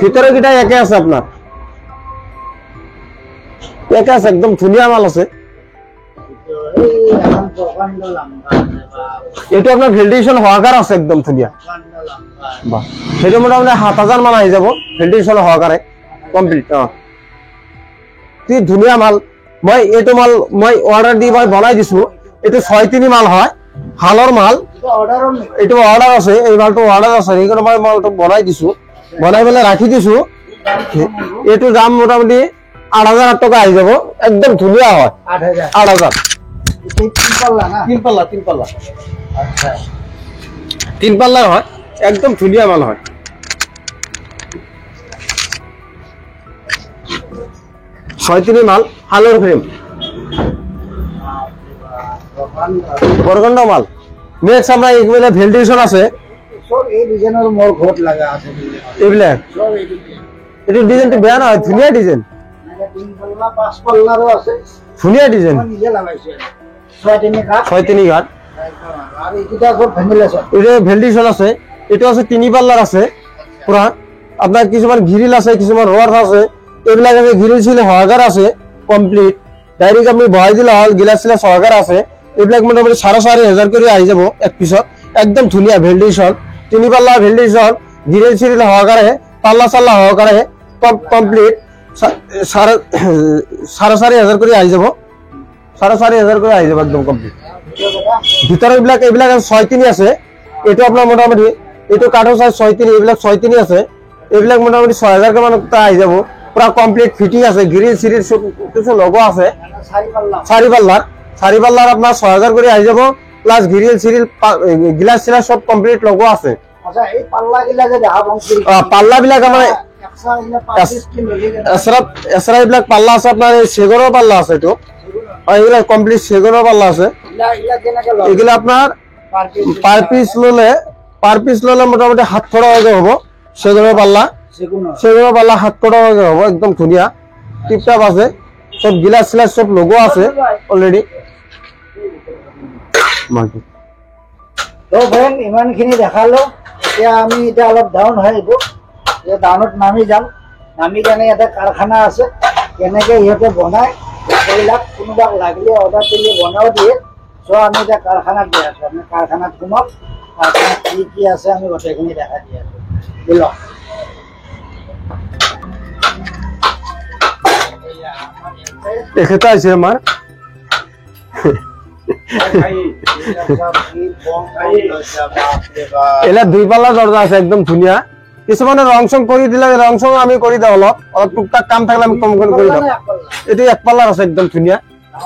ভিতরে গিটা একে আছে আপনার একে আছে একদম ধুনিয়া মাল আছে এটা আপনার ভেন্টিলেশন হওয়ার আছে একদম ধুনিয়া বাহ সেটা মোটামুটি 7,000 মান আহি যাব ভেন্টিলেশন হওয়ার কমপ্লিট কি ধুনিয়া মাল মই এইটো মাল মই অর্ডার দি মই বনাই দিছো এটো 6-3 মাল হয় হালর মাল এটো অর্ডার আছে এই মালটো অর্ডার আছে এইখানে মই মালটো বনাই দিছো বনাই বলে রাখি দিছো এটো দাম মোটামুটি 8,000 টাকা আহি যাব একদম ধুনিয়া হয় 8,000 এই তিন পাল্লা না? তিন পাল্লা আচ্ছা, 3 পাল্লার হয়, একদম ধুনিয়া মাল হয়। 6-3 মাল, হালোর ফ্রেম, বরগন্ডা মাল। নেক্সট আমরা এইগুলো ভেন্টিলেশন আছে, সব এই ডিজাইনের মোর ঘট লাগা আছে এইবিলাক সব এই ডিজাইন। এটি ডিজাইনটো বেয়া নহয়, ধুনীয়া ডিজাইন, মানে তিন পাল্লা পাঁচ পাল্লারও আছে, ধুনীয়া ডিজাইন। মই নিজে লাগাইছো। 6-3 কাঠ 6-3 ঘাট। আর এইটা সব ভেন্টিলেশন। এটা ভেন্টিলেশন আছে, এটা আছে 3 পাল্লার আছে পুরা। আপনার কিছুমান গ্রিল আছে, কিছুমান রড আছে, এইবিলাক আছে গ্রিল ছিল সহকার আছে কমপ্লিট। ডাইরেক্ট আপনি বহাই দিলে হল, গিলাস ছিল সহকার আছে। এইবিলাক মোটামুটি 4,500 করে আহি যাব এক পিছত। একদম ধুনীয়া ভেন্টিলেশন, 3 পাল্লা ভেন্টিলেশন, গ্রিল চিরিল সহকারে, পাল্লা চাল্লা সহকারে কমপ্লিট 4,500 করে আহি যাব। 4,500 করে আহি যাব একদম কমপ্লিট। ভিতরে এইবিলাক 6-3 আছে। এটা আপনার মোটামুটি এটা কাঠৰ সাইজ 6-3, এইবিলাক 6-3 আছে। এইবিলাক মোটামুটি 6,000 মান আহি যাব। পুরা কমপ্লিট ফিটিং আছে, গ্রিল সিরিল সব কিছু লগো আছে। 4 পাল্লার আপনার 6,000 করে আহি যাব, প্লাস গ্রিল সিরিল গ্লাস সিলাস সব কমপ্লিট লগো আছে। আচ্ছা, এই পাল্লা গিলা যে দেখা বংশী পাল্লা বিলাক আমার একশা ইনা 25 কিলো লাগে। এছাড়া এইবিলাক পাল্লা আছে আপনার সেগৰৰ পাল্লা আছে। তো এইগুলা কমপ্লিট সেগৰৰ পাল্লা আছে। ইলা কেনেকে লয়? এগুলা আপনাৰ পাৰ পিস ললে মোটামুটি 700 টাকা হব। সেগৰৰ পাল্লা, সেগৰৰ পাল্লা 700 টাকা হব। একদম ধুনীয়া টিপটাপ আছে, সব গিলাস সিলাস সব লগো আছে অলরেডি। তো ফ্রেন্ড, ইমানখিনি দেখালো। এতিয়া আমি এতিয়া অলপ ডাউন হৈ আহিব, এই ডাউনত নামি যাম। নামি কেনে ইয়াতে কাৰখানা আছে, কেনেকে ইহঁতে বনায় এইবিলাক, কোনোবাক লাগিলে অৰ্ডাৰ দিলে বনাও দিয়ে। চ' আমি এতিয়া কাৰখানাত গৈ আছো। আমি কাৰখানাত সোমাম, কাৰখানাত কি কি আছে আমি গোটেইখিনি দেখা দি আছো। বলক এখেতে আছে আমার এলা 2 পাল্লা দরজা আছে, একদম ধুনিয়া। কিছুমানে রং চং করে দিলে, রং চং আমি করে দাও, অলপ টুকটাক কাম থাকলে আমি কম করে দাও। এটা 1 পাল্লার আছে, একদম ধুনিয়া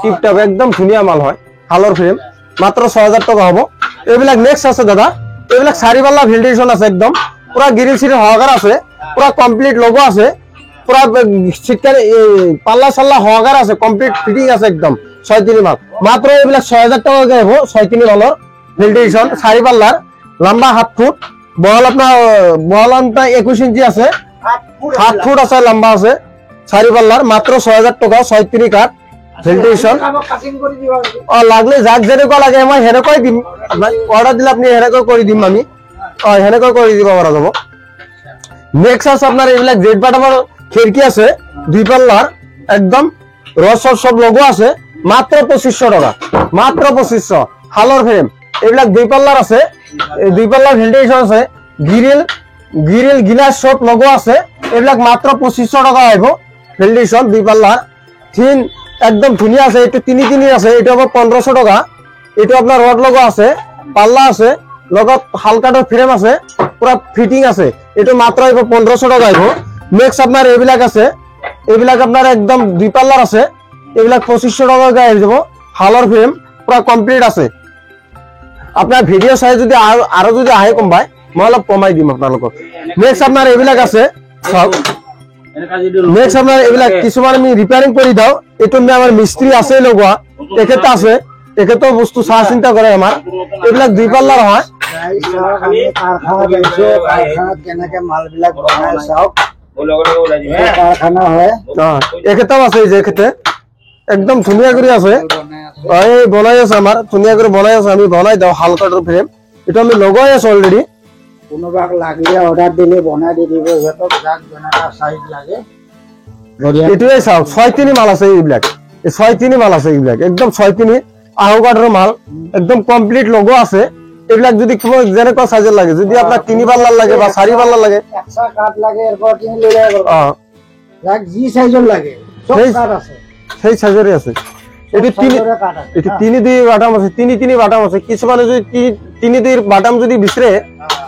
টিপটপ, একদম ধুনিয়া মাল হয়। হালোর ফ্রেম, মাত্র 6,000 টাকা হবো। এইবিলাক নেক্সট আছে দাদা, এইবিলাক 4 পাল্লা ভেন্টিলেশন আছে, একদম পুরা গ্রিল সিরিল সহকার আছে, পুরা কমপ্লিট লোগো আছে, পুরা শীতকালে পাল্লা চাল্লা সহকার আছে, কমপ্লিট ফিটিং আছে একদম। 6-3 মাল, মাত্র এইবিলাক 6,000 টাকা হবো। 6-3 মালের ভেন্টিলেশন, 4 পাল্লার, লম্বা 7 ফুট, বহল আপনার বহল 21 ইঞ্চি আছে, 7 ফুট আছে, লম্বা আছে। 4 পাল্লার মাত্র 6,000 টাকা। 6-3 কাঠ ভেন্টিলেশন। লাগলে যাক যেনেকুৱা লাগে মই সেনেকুৱাই দিম। আপনাৰ অৰ্ডাৰ দিলে আপনি সেনেকৈ কৰে দিম আমি। সেনেকৈ কৰে দিব পৰা যাব। নেক্সট আছে আপনাৰ এইবিলাক জেড বাটামৰ খিড়কি আছে, 2 পাল্লার, একদম রস সব লোগো আছে, মাত্র 2500 টাকা। মাত্র 2500। হালোর ফ্রেম, এইবিলাক 2 পাল্লার আছে, 2 পাল্লার ভেন্টিলেশন আছে, গ্রিল গিলাস সব লোগো আছে। এইবিলাক মাত্র 2500 টাকা আহিব ভেন্টিলেশন 2 পাল্লার। থিন একদম ধুনিয়া আছে। এটা 3-3 আছে, এটা হবো 1500 টাকা। এটা আপনার রড লগো আছে, পাল্লা আছে, লগত হালকাটার ফ্রেম আছে, পুরা ফিটিং আছে। এটা মাত্র আহিব 1500 টাকা আহিব। নেক্সট আপনার এইবিলাক আছে, এইবিলাক আপনার একদম 2 পাল্লার আছে, এইবিলাক 2500 টাকা আহি যাব। হালোর ফ্রেম পুরা কমপ্লিট আছে। আপনার ভিডিও চাই যদি আরো যদি আহে কমাই, মই অলপ কমাই দিম আপনালোকক। নেক্সট আপনার এইবিলাক আছে, নেক্সট আপনার এইবিলাক কিছুমান আমি রিপেয়ারিং করে দাও। এটা আমার মিস্ত্রি আছে লগোয়া, এক্ষেত্রে আছে, এক্ষেত্রেও বস্তু চাহ চিন্তা করে আমার। এইবিলাক 2 পাল্লার হয়। কাৰখানাত কেনেকে মালবিলাক বনাই চাওক। কাৰখানা হয়, এক্ষেত্রেও আছে, এই যে এক্ষেত্রে একদম ধুনিয়া করে আছে। এই বনাই আছে আমার, ধুনিয়া করে বনাই আছে। আমি বনাই দাও হালকাটার ফ্রেম, এটা আমি লগাই আছো অলরেডি। কোনোবাক লাগিলে অৰ্ডাৰ দিলে বনাই দি দিব সিহঁতক, যাক যেনেকা সাইজ লাগে। এটাই চাওক, 6-3 মাল আছে এইবিলাক। 6-3 মাল আছে এইবিলাক, একদম 6-3 আহকাঠৰ মাল, একদম কমপ্লিট লোগো আছে। এইবিলাক যদি যেনেকুৱা সাইজের লাগে, যদি আপনার 3 পাল্লার লাগে বা 4 পাল্লার লাগে, একশা কাঠ লাগে, এরপর কিনে লৈ যায়। যাক যি সাইজৰ লাগে সব কাঠ আছে, সেই সাইজেরই আছে। এটি 3-2 বাটাম আছে, 3-3 বাটাম আছে। কিছুমানে যদি 3-2 বাটাম যদি বিচারে,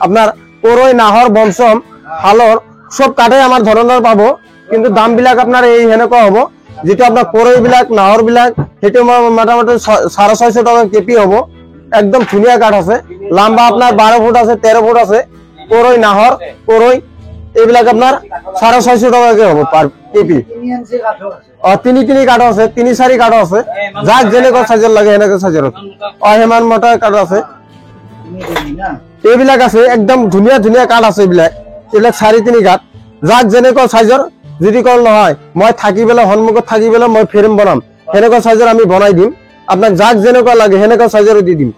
আপনার করই, নাহর, বনসম, হালর সব কাঠে আমার ধরনের পাবো, কিন্তু দাম বিলাক আপনার এই হেনেকুৱা হবো। যেটো আপনাৰ কোৰৈ বিলাক নাহৰ বিলাক সেইটো মোটামুটি 650 টাকা কেপি হবো একদম ধুনিয়া কাঠ আছে লম্বা আপনার 12 ফুট আছে 13 ফুট আছে কোরৈ নাহৰ কোরৈ এইবিলাক আপনার 650 টাকাকে হবো পার কেপি 3 ইঞ্চি কাঠো আছে তিনি কাঠ আছে 3-4 কাঠ আছে যাক যেনেকুৱা সাইজৰ লাগে এনেকুৱা সাইজৰ হেমান মোটা কাঠ আছে এইবিলাক আছে একদম ধুনিয়া ধুনিয়া কাঠ আছে এইবিলাক 4-3 কাঠ যাক যেনেকুৱা সাইজৰ যদি কল নহয় মই থাকি বেলা হনমুখত থাকি বেলা মই ফ্রেম বনাম হেনেকুৱা সাইজৰ আমি বনাই দিম আপোনাক যাক যেনেকুৱা লাগে হেনেকুৱা সাইজৰ দি দিম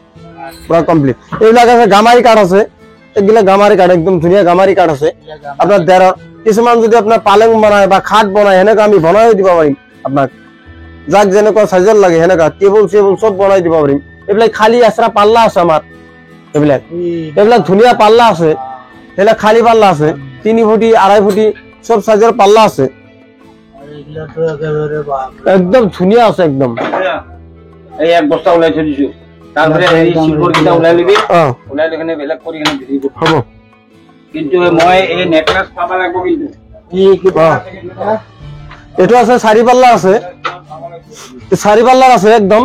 পুৰা কমপ্লিট এইবিলাক আছে গামাৰি কাঠ আছে এগুলা গামারি কাঠ একদম ধুনিয়া গামারি কাঠ আছে আপনার দেড় কিছুমান যদি আপনার পালেং বনায় বা খাট বনায় হেনেকা আমি বনাই দিব পাৰিম আপনাক যাক যেনেকুৱা সাইজৰ লাগে হেনেকা টেবুল সব বনাই দিব পাৰিম এইবিলাক খালি আছৰা পাল্লা আছে আমাৰ এইবিলাক ধুনিয়া পাল্লা আছে এইবিলাক খালি পাল্লা আছে 3 ফুটি 2.5 ফুটি সব সাইজৰ পাল্লা আছে একদম ধুনিয়া আছে একদম এই এক বস্তা ওলাই থৈ দিছো তারপরে এই শিলবোৰ কিটা ওলাই লবি ওলাই লখানে বেলেগ কৰি কিনে বিক্রি হ'ব কিন্তু মই এই নেকলেস পাবা লাগব কিন্তু এটো আছে 4 পাল্লা আছে 4 পাল্লার আছে একদম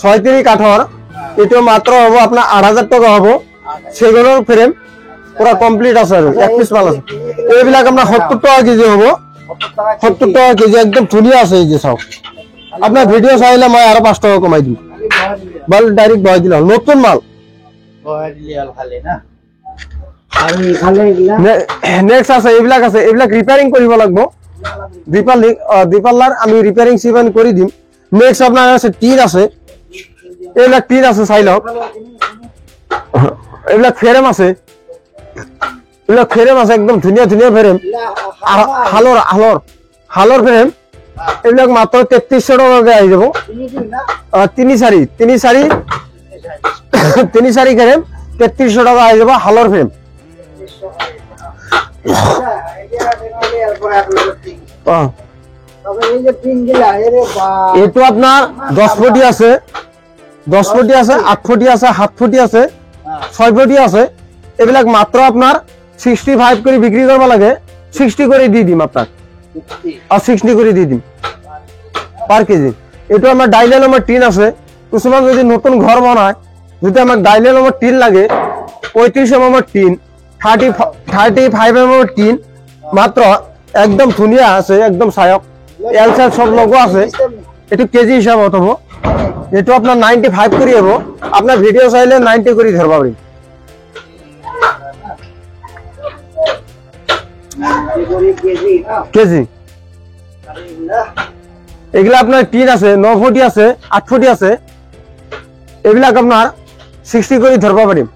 6-3 কাঠৰ এটো মাত্র হবো আপনার 8000 টাকা হবো সেগুলোর ফ্রেম পুরা কমপ্লিট আছে আর এক পিস মাল আছে এইবিলাক আপনার 70 টাকা কেজি হবো 70 টাকা কেজি একদম ধুনিয়া আছে এই যে সব আপনার ভিডিও চাইলে মই আর 5 টাকা কমাই দিম বল ডাইরেক্ট বয় দিলাম নতুন মাল নেক্সট আছে এইবিলাক আছে এইবিলাক রিপেয়ারিং কৰিব লাগিব দীপাল্লাৰ আমি ৰিপেয়াৰিং সিভেন কৰি দিম নেক্সট আপনার আছে টিন আছে এইবিলাক টিন আছে চাই লওক এইবিলাক ফ্রেম আছে একদম ধুনিয়া ধুনিয়া ফ্রেম হালৰ ফ্ৰেম এইবিলাক মাত্ৰ 3300 টাকাকে আহি যাব 3-4 ফ্ৰেম 3300 টাকা আহি যাব হালৰ ফ্রেম এইটো আপনার 10 ফুটি আছে 10 ফুটি আছে 8 ফুটি আছে 7 ফুটি আছে 6 ফুটি আছে এইবিলাক মাত্র আপনার 65 করে বিক্রি করবা লাগে 60 করে দি দিম আপনার আর 60 করে দি দিম পার কেজি এটো আমার ডাইলেল আমার টিন আছে কিছুমান যদি নতুন ঘর বানায় যদি আমার ডাইলেল আমার টিন লাগে 35 mm টিন 35 mm টিন মাত্র একদম ধুনিয়া আছে একদম সায়ক এল সাইজ সব লোগো আছে এটো কেজি হিসাব হবো এটো আপনার 95 করে হবো আপনার ভিডিও চাইলে 90 করে ধরবা পারিম কেজি এগুলা আপনার টিন আছে 9 ফুটি আছে 8 ফুটি আছে এবিলাক আপনার 60 করে ধরবা পারিম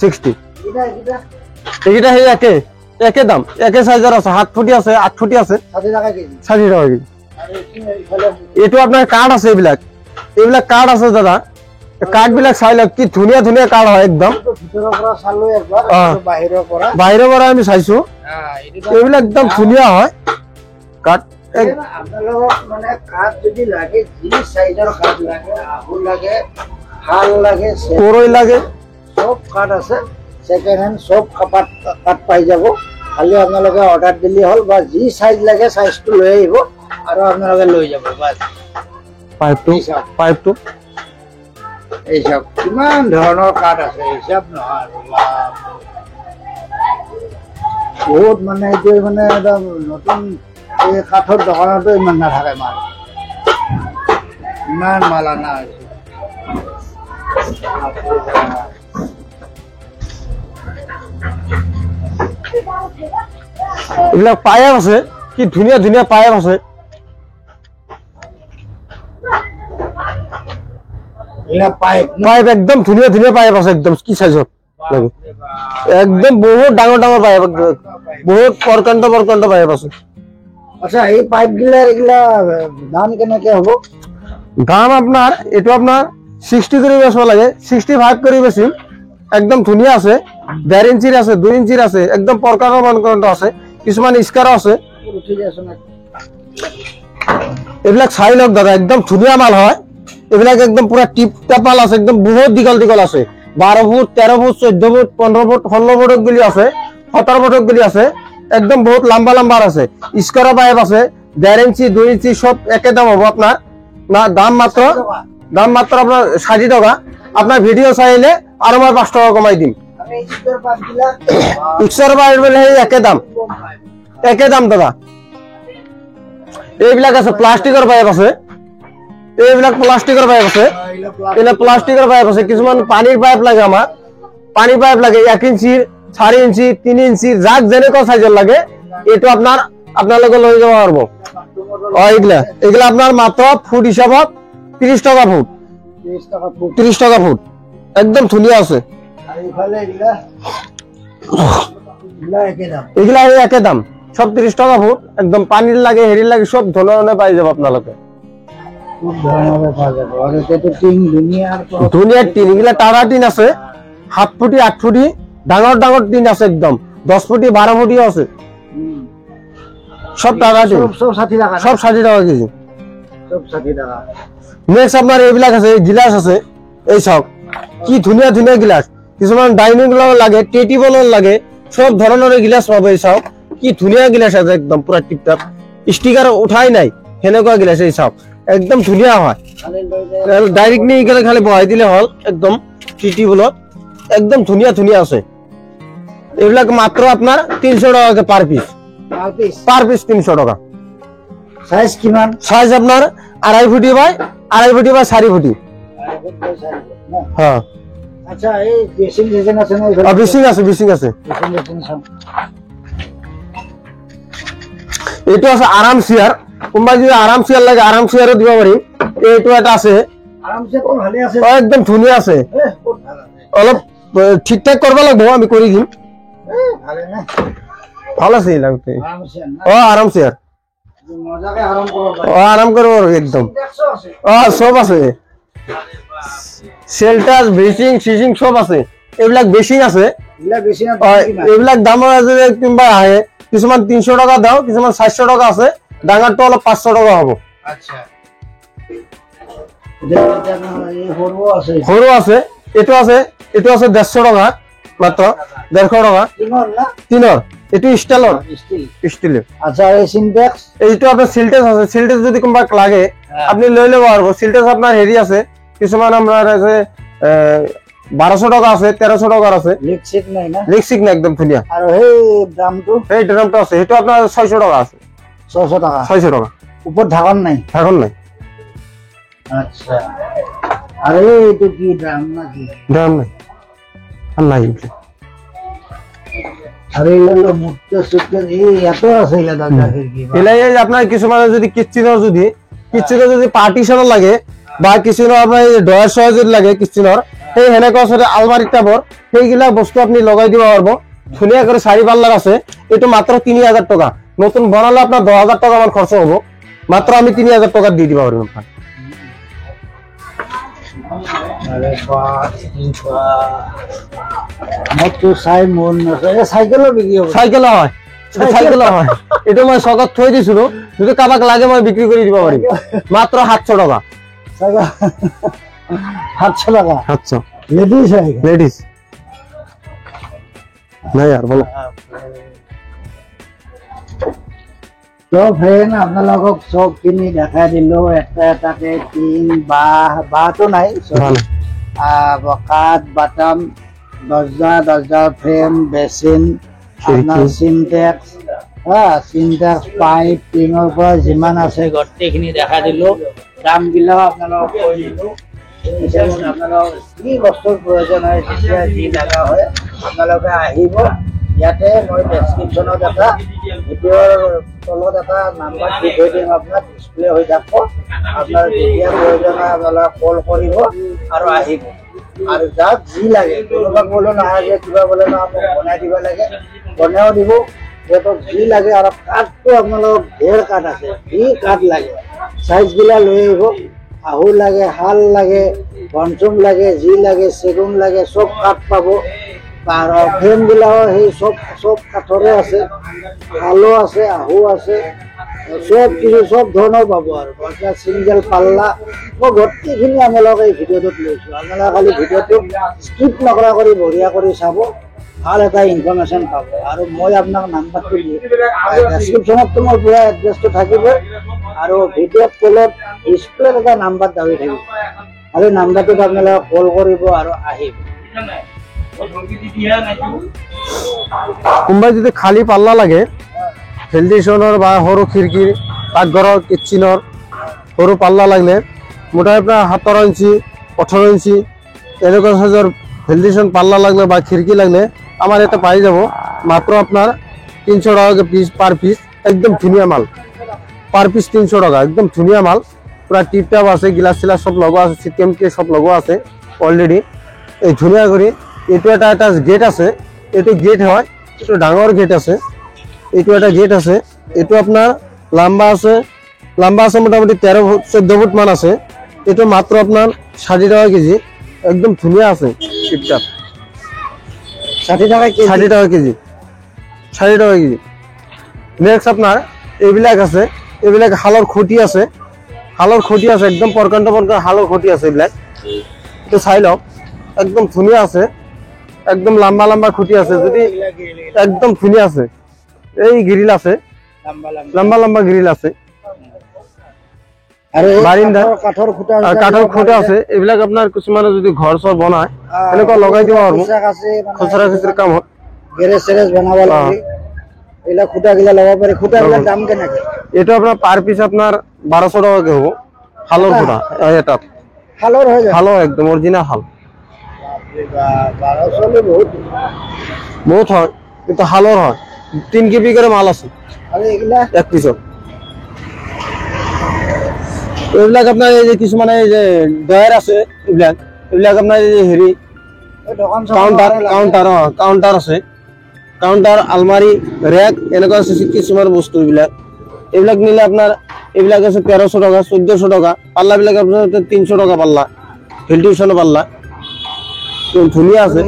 60 এইটা হে একে দাম একে সাইজের আছে 7 ফুটি আছে 8 ফুটি আছে 60 টাকা কেজি এটো আপনার কাঠ আছে এইবিলাক কাঠ আছে দাদা কাঠ বিলাক চাইলে কি ধুনিয়া ধুনিয়া কাঠ হয় একদম ভিতৰৰ পৰা চালো একবাৰ বাহিৰৰ পৰা আমি চাইছো এইবিলাক একদম ধুনিয়া হয় কাঠ আপোনালোকক মানে কাঠ যদি লাগে যি সাইজৰ কাঠ লাগে আহুল লাগে হাল লাগে কোৰৈ লাগে সব কাঠ আছে সেকেন্ড হ্যান্ড সব কাঠ পাই যাব খালি আপোনালোকে অর্ডার দিলে হল বা যি সাইজ লাগে সাইজটো লৈ আহিব আৰু আপোনালোকে লৈ যাব বাস পাইপটো এইসব কিমান ধৰণৰ কাঠ আছে হিচাপ নহয় বহুত মানে এইটো মানে একদম নতুন এই কাঠৰ দোকানতো ইমান নাথাকে মাল ইমান মাল আনা হৈছে এইবিলাক পাইপ আছে কি ধুনিয়া ধুনিয়া পাইপ আছে পাইপ একদম ধুনিয়া ধুনিয়া পাইপ আছে একদম কি সাইজত লাগে একদম বহুত ডাঙৰ ডাঙৰ পাইপ বহুত প্ৰকাণ্ড পাইপ আছে আচ্ছা এই পাইপ এগুলা দাম কেনেকে হ'ব দাম আপনার এটো আপনার 60 করে বেচব লাগে 65 করে বেচিম একদম ধুনিয়া আছে 1.5 ইঞ্চির আছে 2 ইঞ্চির আছে একদম প্ৰকাৰৰ মানকণ্ড আছে কিছুমান স্কারও আছে এইবিলাক চাই লওক দাদা একদম ধুনিয়া মাল হয় এইবিলাক একদম পুরা টিপ টাপ মাল আছে একদম বহুত দীঘল আছে 12 foot 13 foot 14 foot 15 foot 16 foot গুলি আছে 17 ফুট গুলি আছে একদম বহুত লম্বা আছে স্কার পাইপ আছে 1.5 ইঞ্চি 2 ইঞ্চি সব একে দাম হবো আপনার না দাম মাত্র আপনার 60 টাকা আপনার ভিডিও চাইলে আরো মই 5 টাকা কমাই দিম আমি ইস্টার পাত দিলা ইক্সর বাইর বলে একে দাম দাদা এইবিলাক আছে প্লাষ্টিকৰ পাইপ আছে এইবিলাক প্লাষ্টিকৰ পাইপ আছে এনে প্লাষ্টিকৰ পাইপ আছে কিছুমান পানীৰ পাইপ লাগে আমাৰ পানীৰ পাইপ লাগে 1 ইঞ্চি 4 ইঞ্চি 3 ইঞ্চি যাক যেনেকুৱা সাইজৰ লাগে এটো আপোনালোকে লৈ যাব পারব এগুলা আপনার মাত্র ফুট হিসাবত 30 টাকা ফুট 30 টাকা ফুট একদম ধুনিয়া আছে এগুলা একে দাম সব 30 টাকা ফুট একদম পানির লাগে হেরির লাগে সব ধরনের পাই যাব আপনালোকে ধুনিয়ার টিন এগুলা টাটা টিন আছে 7 ফুটি 8 ফুটি ডাঙর টিন আছে একদম 10 ফুটি 12 ফুটি আছে সব টাকা টিন সব 60 টাকা সব 60 টাকা কেজি সব 60 টাকা নেক্সট আপনার এইবিলাক আছে গিলাস আছে এই সব কি ধুনিয়া গিলাস কিছুমান ডাইনিং গুলো লাগে টেবিলও লাগে সব ধরনের গিলাস পাবে এই সব কি ধুনিয়া গিলাস আছে একদম পুরা টিপটপ স্টিকার উঠাই নাই হেনেকুৱা গিলাস এই সব একদম ধুনিয়া হয় ডাইরেক্ট নি গেলে খালি বহাই দিলে হল একদম টেবিলত একদম ধুনিয়া আছে এইবিলাক মাত্র আপনার 300 টাকা পার পিস 300 টাকা সাইজ কিমান সাইজ আপনার 2.5 ফুটি বাই 4 ফুটি হ্যাঁ আচ্ছা এই বেসিং আছে না বেসিং আছে এইটো আছে আরাম চেয়ার কোনবা যদি আরাম চেয়ার লাগে আরাম চেয়ারও দিব পারি এইটো এটা আছে আরাম চেয়ার তো ভালে আছে একদম ধুনিয়া আছে অলপ ঠিকঠাক করবা লাগবো আমি করে দিম ভালে না ভালো আছে লাগতে আরাম চেয়ার আরাম চেয়ার মজাকে আরাম করব আরাম করব একদম সব আছে শেল্টার বেসিং সিজিং সব আছে এইবিলাক বেসিং আছে এইবিলাক দাম আছে কিংবা আহে কিছুমান 300 টাকা দাও কিছুমান 400 টাকা আছে ডাঙৰটো অলপ 500 টাকা হ'ব আচ্ছা সৰু আছে এটো আছে 150 টাকা মাত্ৰ 150 টাকা তিনৰ এটো স্টিলৰ আচ্ছা এই সিনটেক্স এইটো আপোনাৰ সিলটেক্স আছে সিলটেক্স যদি কোনবা লাগে আপনি লৈ লব পাৰব সিলটেক্স আপনাৰ হেৰি আছে কিছুমান আমাৰ আছে 1200 টাকা আছে 1300 টাকাৰ আছে লিকসিক নাই না লিকসিক না একদম ধুনিয়া আৰু এই দামটো আছে হেটো আপনার 600 টাকা আছে 600 টাকা উপর ঢাকন নাই আচ্ছা আরে এইটো কি দাম নাই আর নাই আরে এগুলো মুক্ত সুক্ত এই এত আছে এগুলো দাদা কি এলাই আপনার কিছুমান যদি কিচেনৰ যদি পাৰ্টিশন লাগে বা কিচেনৰ আপনাৰ ডয়াৰ সহ যদি লাগে কিচেনৰ সেই হেনেকুৱা আছে আলমাৰি টাইপৰ সেইগিলা বস্তু আপনি লগাই দিব পারব ধুনিয়া করে 4 পাল্লার আছে এটো মাত্র 3000 টাকা নতুন বানালে আপনার 10000 টাকা মান খরচ হবে মাত্র আমি 3000 টাকা দিয়ে দিব পারব আপনার আরে বাস মত সাই মন আছে সাইকেলও বিক্রি হবে সাইকেল হয় এটা মই সগত থৈ দিছিলো যদি কাবাক লাগে মই বিক্রি করে দিব পারি মাত্র 700 টাকা সাইকেল 700 টাকা 700 লেডিস না यार বলো তো ফ্রেন্ড আপনালোকক সব কিনি দেখাই দিলো এটাকে টিন বা তো নাই কাঠ বাটাম দরজা ফ্রেম বেসিন আপনার সিনটেক্স সিনটেক্স পাইপ টিঙৰ পৰা যিমান আছে গোটেইখিনি দেখাই দিলো দাম বিলাক আপোনালোকক কৈ দিলো আপোনালোক কি বস্তুৰ প্ৰয়োজন হয় যেতিয়া যি লগা হয় আপোনালোকে আহিব ইয়াতে মই ডেসক্ৰিপশনত এটা ভিডিঅ'ৰ তলত এটা নাম্বাৰ দি থৈ দিম আপোনাৰ ডিসপ্লে হৈ যাব আপোনাৰ যেতিয়া প্ৰয়োজন হয় আপোনালোকে কল কৰিব আৰু আহিব আৰু যাক যি লাগে কোনোবা বলে নাহে কিবা বলে না আমাক বনাই দিব লাগে বনাও দিব যেটো যি লাগে আৰু কাঠটো আপোনালোক ঢেৰ কাঠ আছে কি কাঠ লাগে সাইজ গিলা লৈ আহিব আহু লাগে হাল লাগে বনচুম লাগে যি লাগে সেগুন লাগে সব কাঠ পাব আর ফ্রেম বিলাও সেই সব কাঠরে আছে হালো আছে আহু আছে সব কিছু সব ধৰণৰ পাব আৰু বাকি সিঙ্গেল পাল্লা মই গোটেইখিনি আপোনালোকে এই ভিডিঅ'টোত লৈছো আপোনালোকে খালি ভিডিঅ'টো স্কিপ নকৰা কৰি বঢ়িয়া কৰি চাব ভাল এটা ইনফৰমেশ্যন পাব। আৰু মই আপোনাক নাম্বাৰটো দিম, ডেছক্ৰিপশ্যনত মোৰ পুৰা এড্ৰেছটো থাকিব আৰু ভিডিঅ'ত তলত ডিছপ্লেত এটা নাম্বাৰ দাবি থাকিব আৰু নাম্বাৰটোত আপোনালোকে কল কৰিব আৰু আহিব। কোনোবাই যদি খালী পাল্লা লাগে ভেন্টিলেশ্যনৰ বা সৰু খিৰিকীৰ পাকঘৰৰ কিটচেনৰ সৰু পাল্লা লাগিলে মোটামুটি আপোনাৰ 17 ইঞ্চি 18 ইঞ্চি এনেকুৱা সাইজৰ ভেন্টিলেশ্যন পাল্লা লাগলে বা খিৰিকী লাগলে আমাৰ ইয়াতে পাই যাব মাত্ৰ আপোনাৰ 300 টাকাকে পিস পার পিস, একদম ধুনীয়া মাল পার পিস 300 টাকা, একদম ধুনীয়া মাল পুরা টিপ টাপ আছে, গিলাস চিলাস সব লগোৱা আছে, সিস্টেম কে সব লগোৱা আছে অলৰেডি। এই ধুনীয়া কৰি এইটো এটা গেট আছে, এইটো গেট হয়, এইটো ডাঙৰ গেট আছে, এইটো এটা গেট আছে, এইটো আপোনাৰ লম্বা আছে মোটামুটি 13-14 ফুট মান আছে। এইটো মাত্ৰ আপোনাৰ 60 টাকা কেজি, একদম ধুনীয়া আছে টিপ টাপ। 60 টাকা কেজি, 60 টাকা কেজি, 60 টাকা কেজি। নেক্সট আপনার এইবিলাক আছে, এইবিলাক হালৰ খুঁটি আছে, একদম পৰকাণ্ড হালৰ খুঁটি আছে এইবিলাক। এইটো চাই লওক, একদম ধুনীয়া আছে, একদম লম্বা খুঁটি আছে, যদি একদম ধুনীয়া আছে। এই গ্রিল আছে, লম্বা গ্রিল আছে, আৰু বাৰিন্দা কাঠৰ খুঁটা কাঠৰ খুঁটা আছে। এইবিলাক আপোনাৰ কিছুমানে যদি ঘৰ চৰ বনায় এনেকুৱা লগাই দিব পাৰবো, খুচৰা খুচৰি কাম হয়। গেৰেজ চেৰেজ বনাব লাগে, এইবিলাক খুঁটাগিলা লগাব পাৰি। খুঁটাবিলাক দাম কেনেকে? এটা আপনাৰ পাৰ পিস আপনাৰ 1200 টাকাকে হবো। হালৰ খুঁটা এটা শালৰ হৈ যায়? হালো একদম অৰিজিনাল হাল, 1200 বহুত হয় কিন্তু হালৰ হয়। 3 কেবি কৰে মাল আছে আৰু এইগিলা এক পিছত। এইবিলাক আপনার এই যে কিছুমানে এই যে ডয়ার আছে, এইবিলাক আপনার এই যে হেৰি দোকান কাউন্টাৰ আছে, কাউন্টাৰ আলমাৰি ৰেক এনেকুৱা আছে কিছুমান বস্তু। এইবিলাক নিলে আপনার এইবিলাক আছে 1300 টাকা 1400 টাকা, পাল্লা বিলাক আপনার 300 টাকা পাল্লা, ভেন্টিলেশন পাল্লা ধুনীয়া আছে।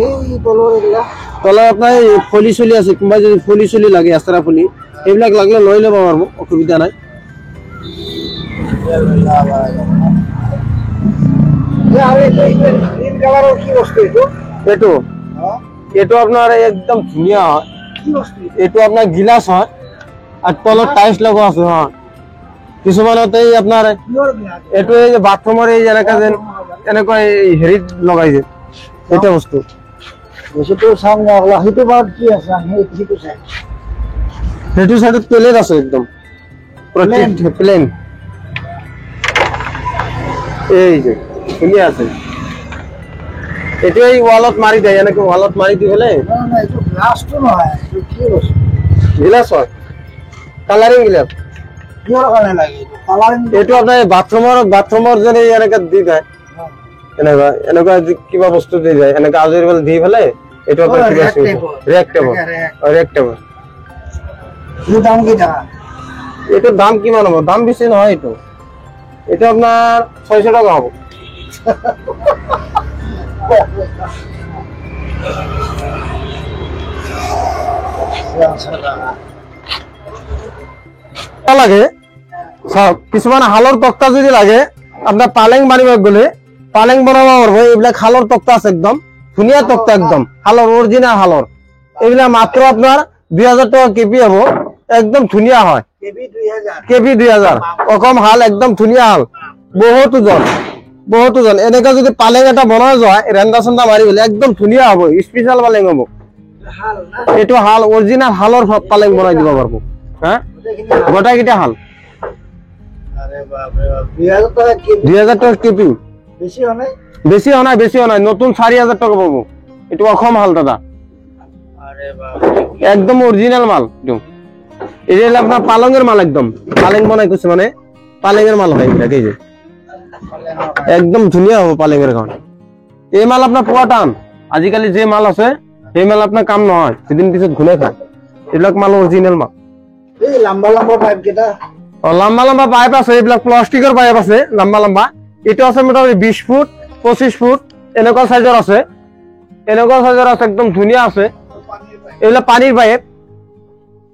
তলে আপনার ফলি চলি আছে, কোনোবাই যদি ফলি চলি লাগে এক্সট্রা ফলি এইবিলাক লাগলে লৈ ল'ব পারবো, অসুবিধা নাই। এইটো আপনার একদম ধুনীয়া হয়, এইটো আপনার গিলাস হয় আর তলত টাইলস লগোৱা আছে। হ্যাঁ কিছুমানতে আপনাৰ এইটো এই যে বাথৰুমেৰ এই এনেকা যেন এনেকুৱা এই হেৰিত লগাইছে এটা বস্তু। বস্তুটো চাম না, সেইটো বাদ কি আছে সেইটো চাই। সেইটো সাইডত প্লেন আছে, একদম পুরো প্লেন। এই যে ধুনীয়া আছে, এইটো এই ওয়ালত মারি দেয়, এনেকে ওয়ালত মারি দি হলে না এইটো গ্লাসটো নহয়, এইটো কি বস্তু? গিলাস হয়, কালারিং গিলাস। কিহৰ কাৰণে লাগে এইটো? কালাৰিং এইটো আপোনাৰ বাথৰুমৰ যেন এনেকে দি যায়, এনেকুৱা কিবা বস্তু দি যায়, এনেকে আজৰি পেলাই দি পেলাই এইটো আপোনাৰ কিবা ৰেক্টেবল। এইটো দাম কি টাকা? এইটোৰ দাম কিমান হ'ব? দাম বেছি নহয়, এইটো আপোনাৰ 600 টাকা হ'ব। লাগে চাওক, কিছুমান হালৰ তক্তা যদি লাগে আপনাৰ পালেং মাৰিব গেলে পালেং বনাব পাৰবো। এইবিলাক হালৰ তক্তা আছে, একদম ধুনীয়া তক্তা, একদম হালৰ অৰিজিনাল হালৰ। এইবিলাক মাত্র আপনার 2000 টাকা কেপি হব, একদম ধুনীয়া হয়। কেপি 2000 অকম হাল, একদম ধুনীয়া হাল, বহুত ওজন। এনেকা যদি পালেং এটা বনোৱা যায় ৰেন্দা চেন্দা মাৰি গেলে একদম ধুনীয়া হব, স্পেশাল পালেং হব। এইটো হাল অৰিজিনাল হালৰ পালেং বনাই দিব পারবো। হ্যাঁ গোটাকেইটা হাল 2000 টাকা কেপি। বেশি হয় নাই, নতুন 4000 টাকা পাবো। এটা অসম হাল দাদা, একদম অরিজিনাল মাল। এটা হলো আপনার পালংয়ের মাল, একদম পালেং বনাই করছে, মানে পালেংয়ের মাল হয় এইবিলাক। এই যে একদম ধুনীয়া হব পালেংয়ের কারণে। এই মাল আপনার পোৱা টান, আজিকালি যে মাল আছে সেই মাল আপনার কাম নহয়, সেদিন পিছত ঘুনে খায়। এইবিলাক মাল অরিজিনাল মাল। এই লম্বা পাইপ কেইটা, লম্বা পাইপ আছে, এইবিলাক প্লাষ্টিকের পাইপ আছে লম্বা। এটা আছে মোটামুটি 20 ফুট 25 ফুট এনেকুৱা সাইজৰ আছে, একদম ধুনীয়া আছে। এইবিলাক পানীৰ পাইপ,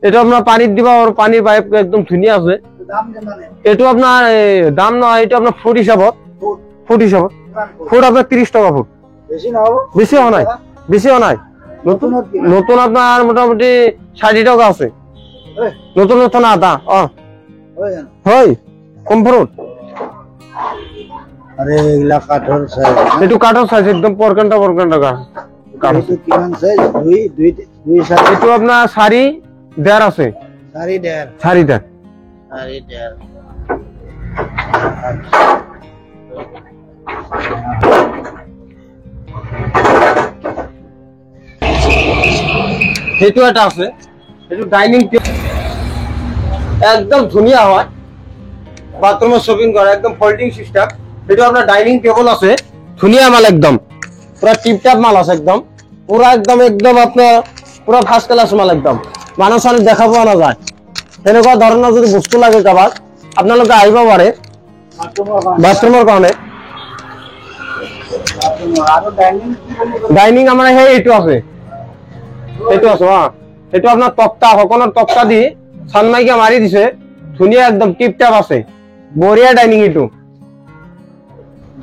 এটা আপনার পানিত দিবা আর পানির পাইপ একদম ধুনীয়া আছে। এইটো আপনার দাম নহয়, এটা আপনার ফুট হিসাবত ফুট আপনার 30 টাকা ফুট। বেশি হওয়া নাই নতুনত কি নতুন আপনার মোটামুটি 60 টাকা আছে ওই, নতুন নতুন আটা ওই জানো। হয় কমফোর্ট আরে এগুলা কাঠৰ সাইজ একটু কাঠৰ সাইজ একদম পরকানটা কাঠ এইটো কিমান সাইজ দুই সাইজ একটু আপনার 4.5 আছে 4.5 4.5 4.5 সেইটো এটা আছে সেইটো ডাইনিং একদম ধুনীয়া হয় বাথরুমে শপিং করা একদম ফোল্ডিং সিস্টেম সেইটো আপনার ডাইনিং টেবল আছে ধুনীয়া মাল একদম পুরা টিপটাপ মাল আছে একদম পুরা একদম আপনার পুরা ফার্স্ট ক্লাস মাল একদম মানুষ অনেক দেখা পাওয়া না যায় তেনেকুৱা ধৰণৰ যদি বস্তু লাগে কাবাক আপোনালোকে আহিব পাৰে বাথৰুমেৰ কাৰণে আৰু ডাইনিং ডাইনিং আমাৰ সেই এইটো আছে সেইটো আছে সেইটো আপোনাৰ তক্তা সকলৰ তক্তা দি চানমাইকে মাৰি দিছে ধুনীয়া একদম টিপটাপ আছে বঢ়িয়া ডাইনিং এইটো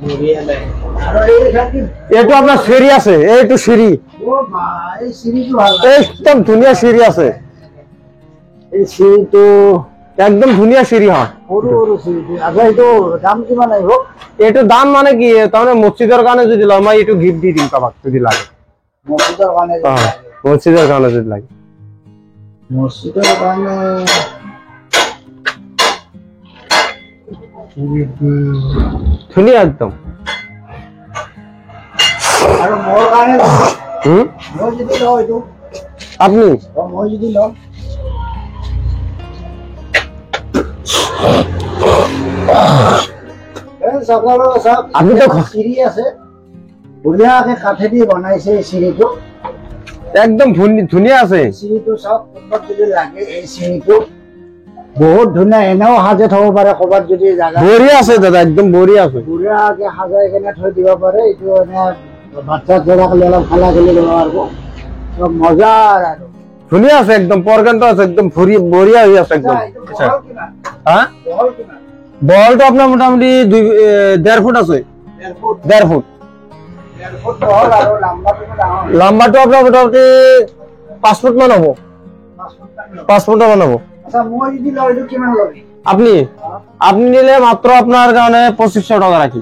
বঢ়িয়া লাগে আৰু এই খাকি এইটো আপোনাৰ চিৰি আছে এইটো চিৰি ও ভাই সিৰিজও ভালো একদম ধুনীয়া চিৰি আছে এই সিৰিজটো একদম ধুনীয়া চিৰি হয় সৰু সৰু সিৰিজ আচ্ছা এইটো দাম কিমান আহিব এইটো দাম মানে কি তাৰমানে মছজিদৰ কাৰণে যদি লওঁ মই এইটো গিফ্ট দি দিম কাবাক যদি লাগে মসজিদৰ কাৰণে মছজিদৰ কাৰণে যদি লাগে মসজিদৰ কাৰণে ধুনীয়া একদম আৰু মোৰ কাৰণে হুম মই যদি লওঁ এইটো আপনি মই যদি লওঁ আপনি তো চিৰি আছে বঢ়িয়াকে কাঠেদি বনাইছে এই চিৰিটো একদম ধুনীয়া আছে চিৰিটো চাওক কোনোবাক যদি লাগে এই চিৰিটো বহুত ধুনীয়া এনেও সাজে থব পাৰে ক'ৰবাত যদি জাগা বঢ়িয়া আছে দাদা একদম বঢ়িয়া আছে বঢ়িয়াকে সাজাই কেনে থৈ দিব পাৰে এইটো এনে বাচ্চা জোৰা খালি অলপ খেলা খেলি ল'ব পাৰিব চব মজাৰ আৰু ধুনীয়া আছে একদম পৰকানটো আছে একদম বঢ়িয়া হৈ আছে একদম এইটো বহল কিমান হা বহল কিমান বলটো আপনার মোটামুটি 1.5 ফুট আছে 1.5 ফুট 1.5 ফুট বহল আৰু লম্বাটো ডাঙৰ লম্বাটো আপনার মোটামুটি 5 ফুট মান হবো 5 ফুট মান হবো আচ্ছা মই যদি লওঁ এইটো কিমান ল'বি আপনি আপনি নিলে মাত্র আপনার কারণে 2500 টাকা রাখি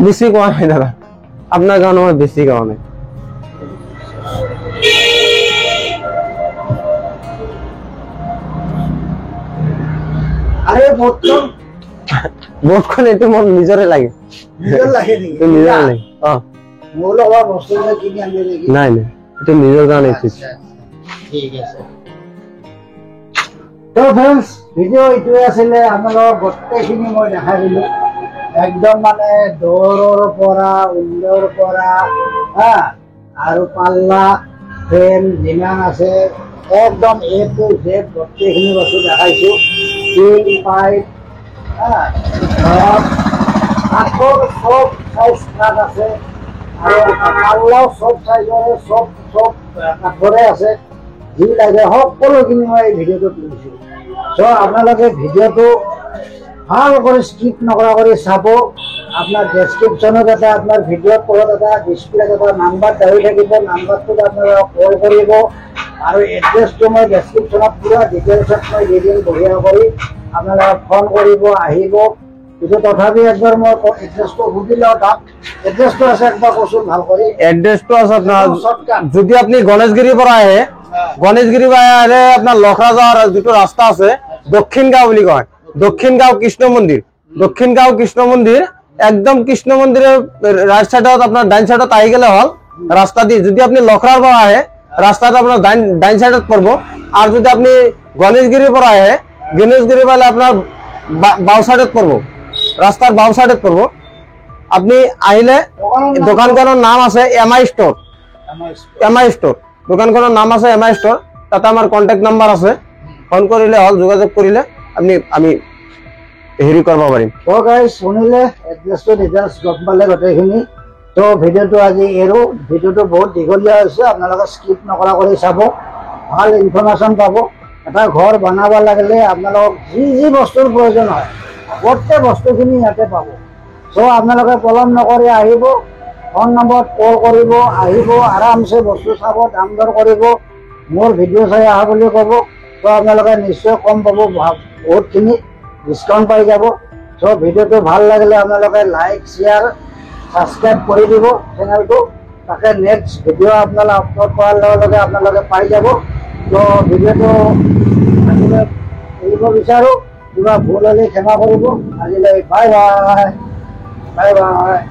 বেশি কোয়া নাই দাদা আপনার কারণে আমার বেশি কোয়া নাই আরে বর্তন বোটখন এইটো মোৰ নিজৰে লাগে নিজৰ লাগে নেকি এইটো নিজৰ লাগে মোৰ লগত বস্তুবিলাক কিনি আনিলে নেকি নাই নাই এইটো নিজৰ কাৰণে ঠিক ঠিক আছে তো ফ্ৰেণ্ডছ ভিডিঅ' এইটোৱে আছিলে আপোনালোকক গোটেইখিনি মই দেখাই দিলোঁ একদম মানে দৌৰৰ পৰা উইণ্ডৰ পৰা হা আৰু পাল্লা ফ্ৰেম যিমান আছে একদম A to Z গোটেইখিনি বস্তু দেখাইছোঁ টিন পাইপ হা কাঠৰ চব চাইজ কাঠ আছে আৰু পাল্লাও চব চাইজৰে চব কাঠৰে আছে যি লাগে সকলোখিনি মই এই ভিডিঅ'টো তুলিছোঁ চ' আপোনালোকে ভিডিঅ'টো ভাল কৰি স্কিপ নকৰা কৰি চাব আপোনাৰ ডেছক্ৰিপশ্যনত এটা আপোনাৰ ভিডিঅ'ৰ তলত এটা ডিছপ্লেত এটা নাম্বাৰ দাবি থাকিব নাম্বাৰটোত আপোনালোকে কল কৰিব আৰু এড্ৰেছটো মই ডেছক্ৰিপশ্যনত পুৰা ডিটেইলছত মই দি দিম বঢ়িয়া কৰি আপোনালোকে ফোন কৰিব আহিব কিন্তু তথাপি একবাৰ মই এড্ৰেছটো সুধি লওঁ তাত এড্ৰেছটো আছে একবাৰ কৈছোঁ ভাল কৰি এড্ৰেছটো আছে আপোনাৰ শৰ্টকাট যদি আপনি গণেশগিৰিৰ পৰা আহে গণেশগিরি আহিলে আপনার লখরা যাওয়ার যেটো রাস্তা আছে দক্ষিণ গাঁও বুলি কয় দক্ষিণ গাঁও কৃষ্ণ মন্দির একদম কৃষ্ণ মন্দিরের রাইট সাইডত আপনার ডাইন সাইডত আহি গেলে হল রাস্তা দি যদি আপনি লখরার পৰা আহে ৰাস্তাটা আপনাৰ ডাইন সাইডত পড়ব আৰ যদি আপনি গণেশগিৰিৰ পৰা আহে গণেশগিৰি পালে আপনাৰ বাও সাইডত পড়ব ৰাস্তাৰ বাও সাইডত পড়ব আপনি আহিলে দোকানখনৰ নাম আছে এমআই স্টোৰ দোকানখনৰ নাম আছে এমআই স্টোৰ তাতে আমাৰ কন্টাক্ট নাম্বাৰ আছে ফোন কৰিলে হল যোগাযোগ কৰিলে আমি হেৰি কৰিব পাৰিম তো গাইজ শুনিলে এড্ৰেছটো ডিটেইলছ গম পালে গোটেইখিনি তো ভিডিঅ'টো আজি এৰো ভিডিঅ'টো বহুত দীঘলীয়া হৈছে আপোনালোকে স্কিপ নকৰা কৰি চাব ভাল ইনফৰমেশ্যন পাব এটা ঘৰ বনাব লাগিলে আপোনালোকক যি বস্তুৰ প্ৰয়োজন হয় গোটেই বস্তুখিনি ইয়াতে পাব চ' আপোনালোকে পলম নকৰি আহিব ফোন নম্বৰত কল কৰিব, আহিব আৰামছে বস্তু চাব, দাম দৰ কৰিব, মোৰ ভিডিঅ' চাই আহা বুলি ক'ব। তো আপোনালোকে নিশ্চয় কম পাব, বহুতখিনি ডিছকাউণ্ট পাই যাব। চ' ভিডিঅ'টো ভাল লাগিলে আপোনালোকে লাইক শ্বেয়াৰ ছাবস্ক্ৰাইব কৰি দিব চেনেলটো, তাকে নেক্সট ভিডিঅ' আপোনালোকে আপলোড কৰাৰ লগে লগে আপোনালোকে পাই যাব। তো ভিডিঅ'টো আজিলৈ এৰিব বিচাৰোঁ, কিবা ভুল হ'লে ক্ষমা কৰিব। আজিলৈ বাই বাই, বাই বাই।